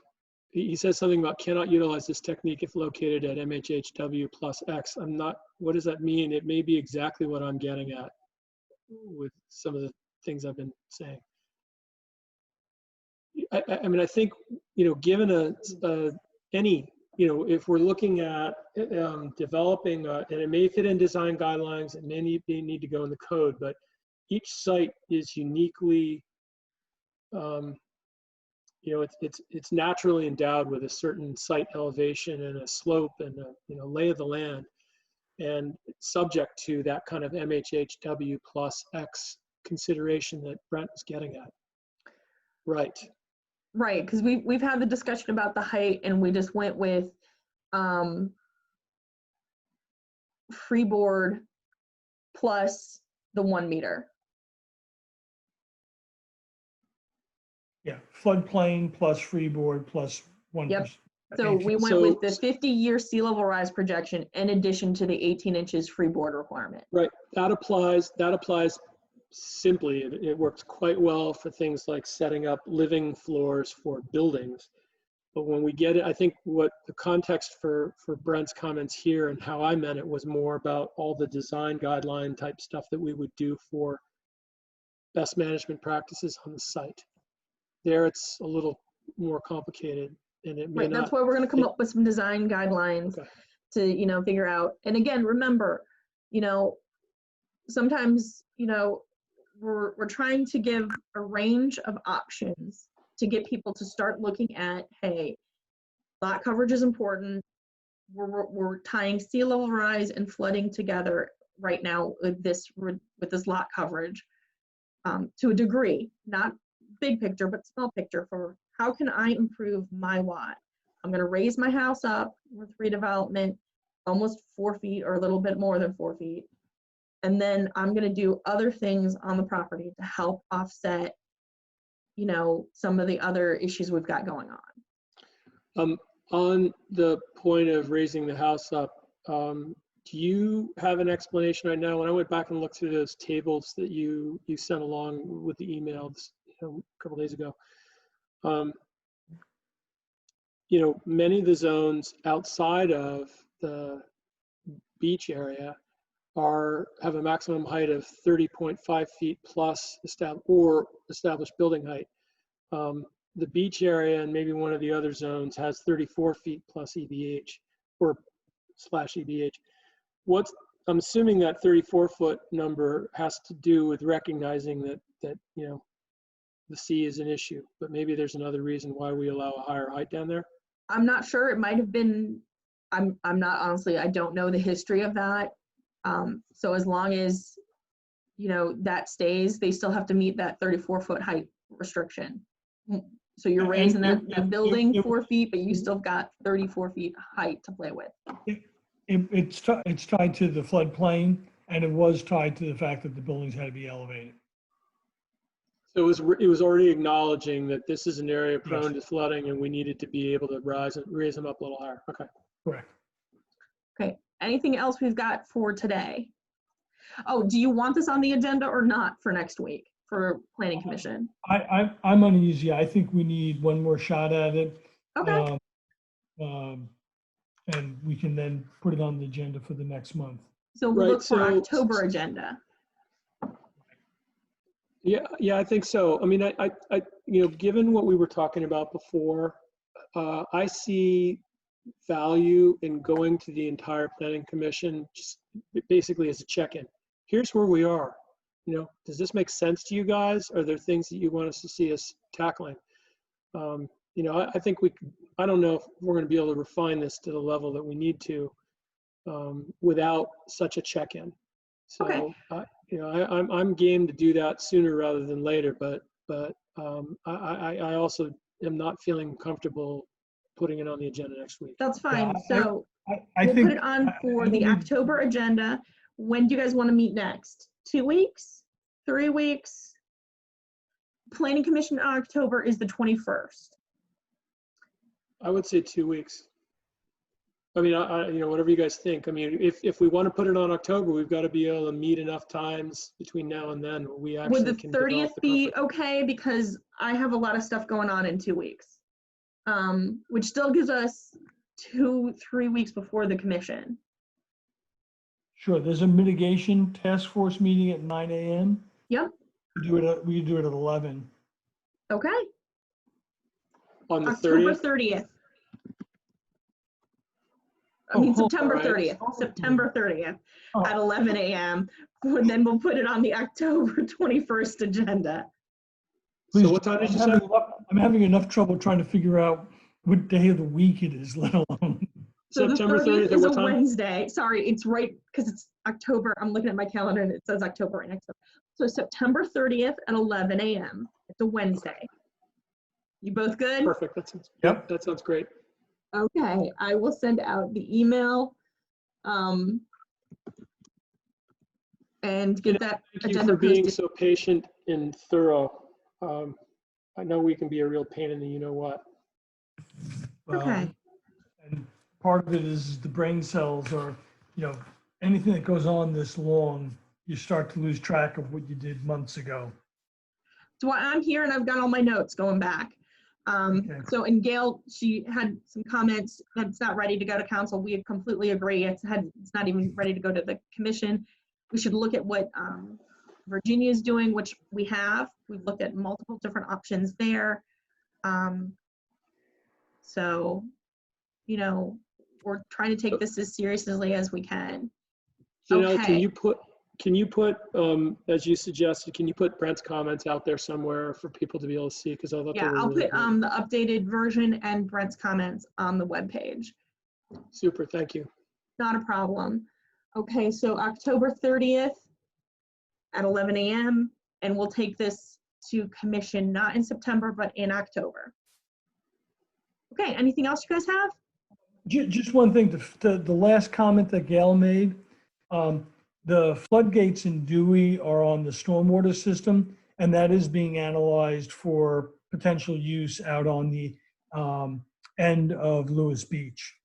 he says something about cannot utilize this technique if located at MHHW plus X. I'm not, what does that mean? It may be exactly what I'm getting at with some of the things I've been saying. I mean, I think, given any, if we're looking at developing, and it may fit in design guidelines, it may need to go in the code, but each site is uniquely, it's naturally endowed with a certain site elevation and a slope and a lay of the land, and subject to that kind of MHHW plus X consideration that Brent was getting at. Right. Right, because we've had the discussion about the height, and we just went with freeboard plus the 1 meter. Yeah, floodplain plus freeboard plus 1%. Yep. So we went with the 50-year sea level rise projection in addition to the 18 inches freeboard requirement. Right. That applies simply. It works quite well for things like setting up living floors for buildings. But when we get it, I think what the context for Brent's comments here and how I meant it was more about all the design guideline type stuff that we would do for best management practices on the site. There it's a little more complicated, and it may right, not. That's why we're going to come up with some design guidelines to, figure out. And again, remember, sometimes, we're trying to give a range of options to get people to start looking at, hey, lot coverage is important. We're tying sea level rise and flooding together right now with this lot coverage to a degree, not big picture, but small picture for how can I improve my lot? I'm going to raise my house up with redevelopment almost 4 feet or a little bit more than 4 feet. And then I'm going to do other things on the property to help offset, some of the other issues we've got going on. On the point of raising the house up, do you have an explanation right now? When I went back and looked through those tables that you sent along with the emails a couple days ago, many of the zones outside of the beach area have a maximum height of 30.5 feet plus established building height. The beach area and maybe one of the other zones has 34 feet plus EBH or /EBH. I'm assuming that 34-foot number has to do with recognizing that the sea is an issue, but maybe there's another reason why we allow a higher height down there. I'm not sure. It might have been. I'm not, honestly. I don't know the history of that. So as long as that stays, they still have to meet that 34-foot height restriction. So you're raising that building 4 feet, but you still got 34 feet height to play with. It's tied to the floodplain, and it was tied to the fact that the buildings had to be elevated. So it was already acknowledging that this is an area prone to flooding, and we needed to be able to raise them up a little higher. Okay. Correct. Okay. Anything else we've got for today? Oh, do you want this on the agenda or not for next week for Planning Commission? I'm uneasy. I think we need one more shot at it. Okay. And we can then put it on the agenda for the next month. So we'll look for October agenda. Yeah, I think so. I mean, I given what we were talking about before, I see value in going to the entire Planning Commission just basically as a check-in. Here's where we are. Does this make sense to you guys? Are there things that you want us to see us tackling? I think I don't know if we're going to be able to refine this to the level that we need to without such a check-in. So, okay. I'm game to do that sooner rather than later, but I also am not feeling comfortable putting it on the agenda next week. That's fine. Yeah, So I we'll think, put it on for the October agenda. When do you guys want to meet next? 2 weeks? 3 weeks? Planning Commission in October is the 21st. I would say 2 weeks. I mean, whatever you guys think. I mean, if we want to put it on October, we've got to be able to meet enough times between now and then where we actually Would the 30th be okay? Because I have a lot of stuff going on in 2 weeks, which still gives us 2-3 weeks before the commission. Sure. There's a mitigation task force meeting at 9 a.m. Yep. We do it at 11. Okay. On the October 30th? 30th. September 30th. September 30th at 11 a.m. And then we'll put it on the October 21st agenda. So what time did you say? I'm having enough trouble trying to figure out what day of the week it is, let alone. So September the 30th 30th at is a what time? Wednesday. Sorry, it's right because it's October. I'm looking at my calendar and it says October right next to it. So September 30th at 11 a.m. It's a Wednesday. You both good? Perfect. Yep. That sounds great. Okay, I will send out the email and get that Thank you agenda for being posted. so patient and thorough. I know we can be a real pain in the you-know-what. Okay. And part of it is the brain cells are, anything that goes on this long, you start to lose track of what you did months ago. So I'm here and I've got all my notes going back. Okay. So, and Gail, she had some comments that it's not ready to go to council. We completely agree. It's not even ready to go to the commission. We should look at what Virginia is doing, which we have. We've looked at multiple different options there. So, we're trying to take this as seriously as we can. Janelle, Okay. can you put, as you suggested, can you put Brent's comments out there somewhere for people to be able to see? Because I thought Yeah, they were I'll really put great. the updated version and Brent's comments on the webpage. Super, thank you. Not a problem. Okay, so October 30th at 11 a.m. and we'll take this to commission, not in September, but in October. Okay, anything else you guys have? Just one thing, the last comment that Gail made, the floodgates in Dewey are on the stormwater system, and that is being analyzed for potential use out on the end of Lewis Beach.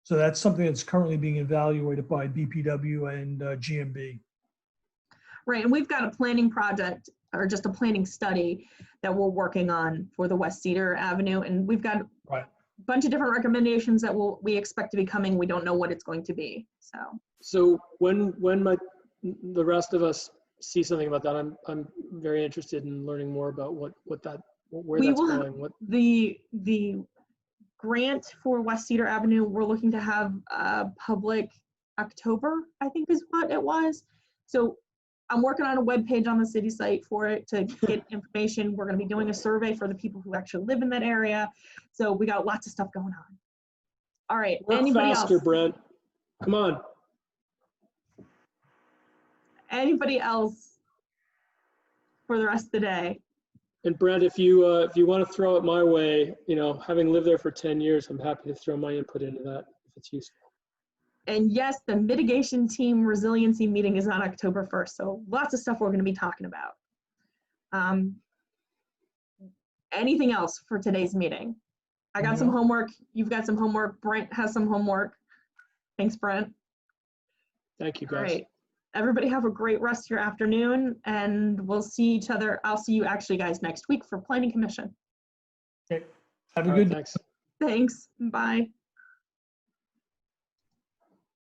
So that's something that's currently being evaluated by BPW and GMB. Right, and we've got a planning project or just a planning study that we're working on for the West Cedar Avenue, and we've got Right. a bunch of different recommendations that we expect to be coming. We don't know what it's going to be. So when the rest of us see something about that, I'm very interested in learning more about where that's going. The grant for West Cedar Avenue, we're looking to have public October, I think is what it was. So I'm working on a web page on the city site for it to get information. We're going to be doing a survey for the people who actually live in that area. So we got lots of stuff going on. All right. Work Anybody faster, else? Brent. Come on. Anybody else for the rest of the day? And Brent, if you want to throw it my way, having lived there for 10 years, I'm happy to throw my input into that if it's useful. And yes, the mitigation team resiliency meeting is on October 1st. So lots of stuff we're going to be talking about. Anything else for today's meeting? I got some homework. You've got some homework. Brent has some homework. Thanks, Brent. Thank you, guys. All right. Everybody have a great rest of your afternoon, and we'll see each other. I'll see you actually guys next week for Planning Commission. Okay. Have a good day. Thanks. Thanks. Bye.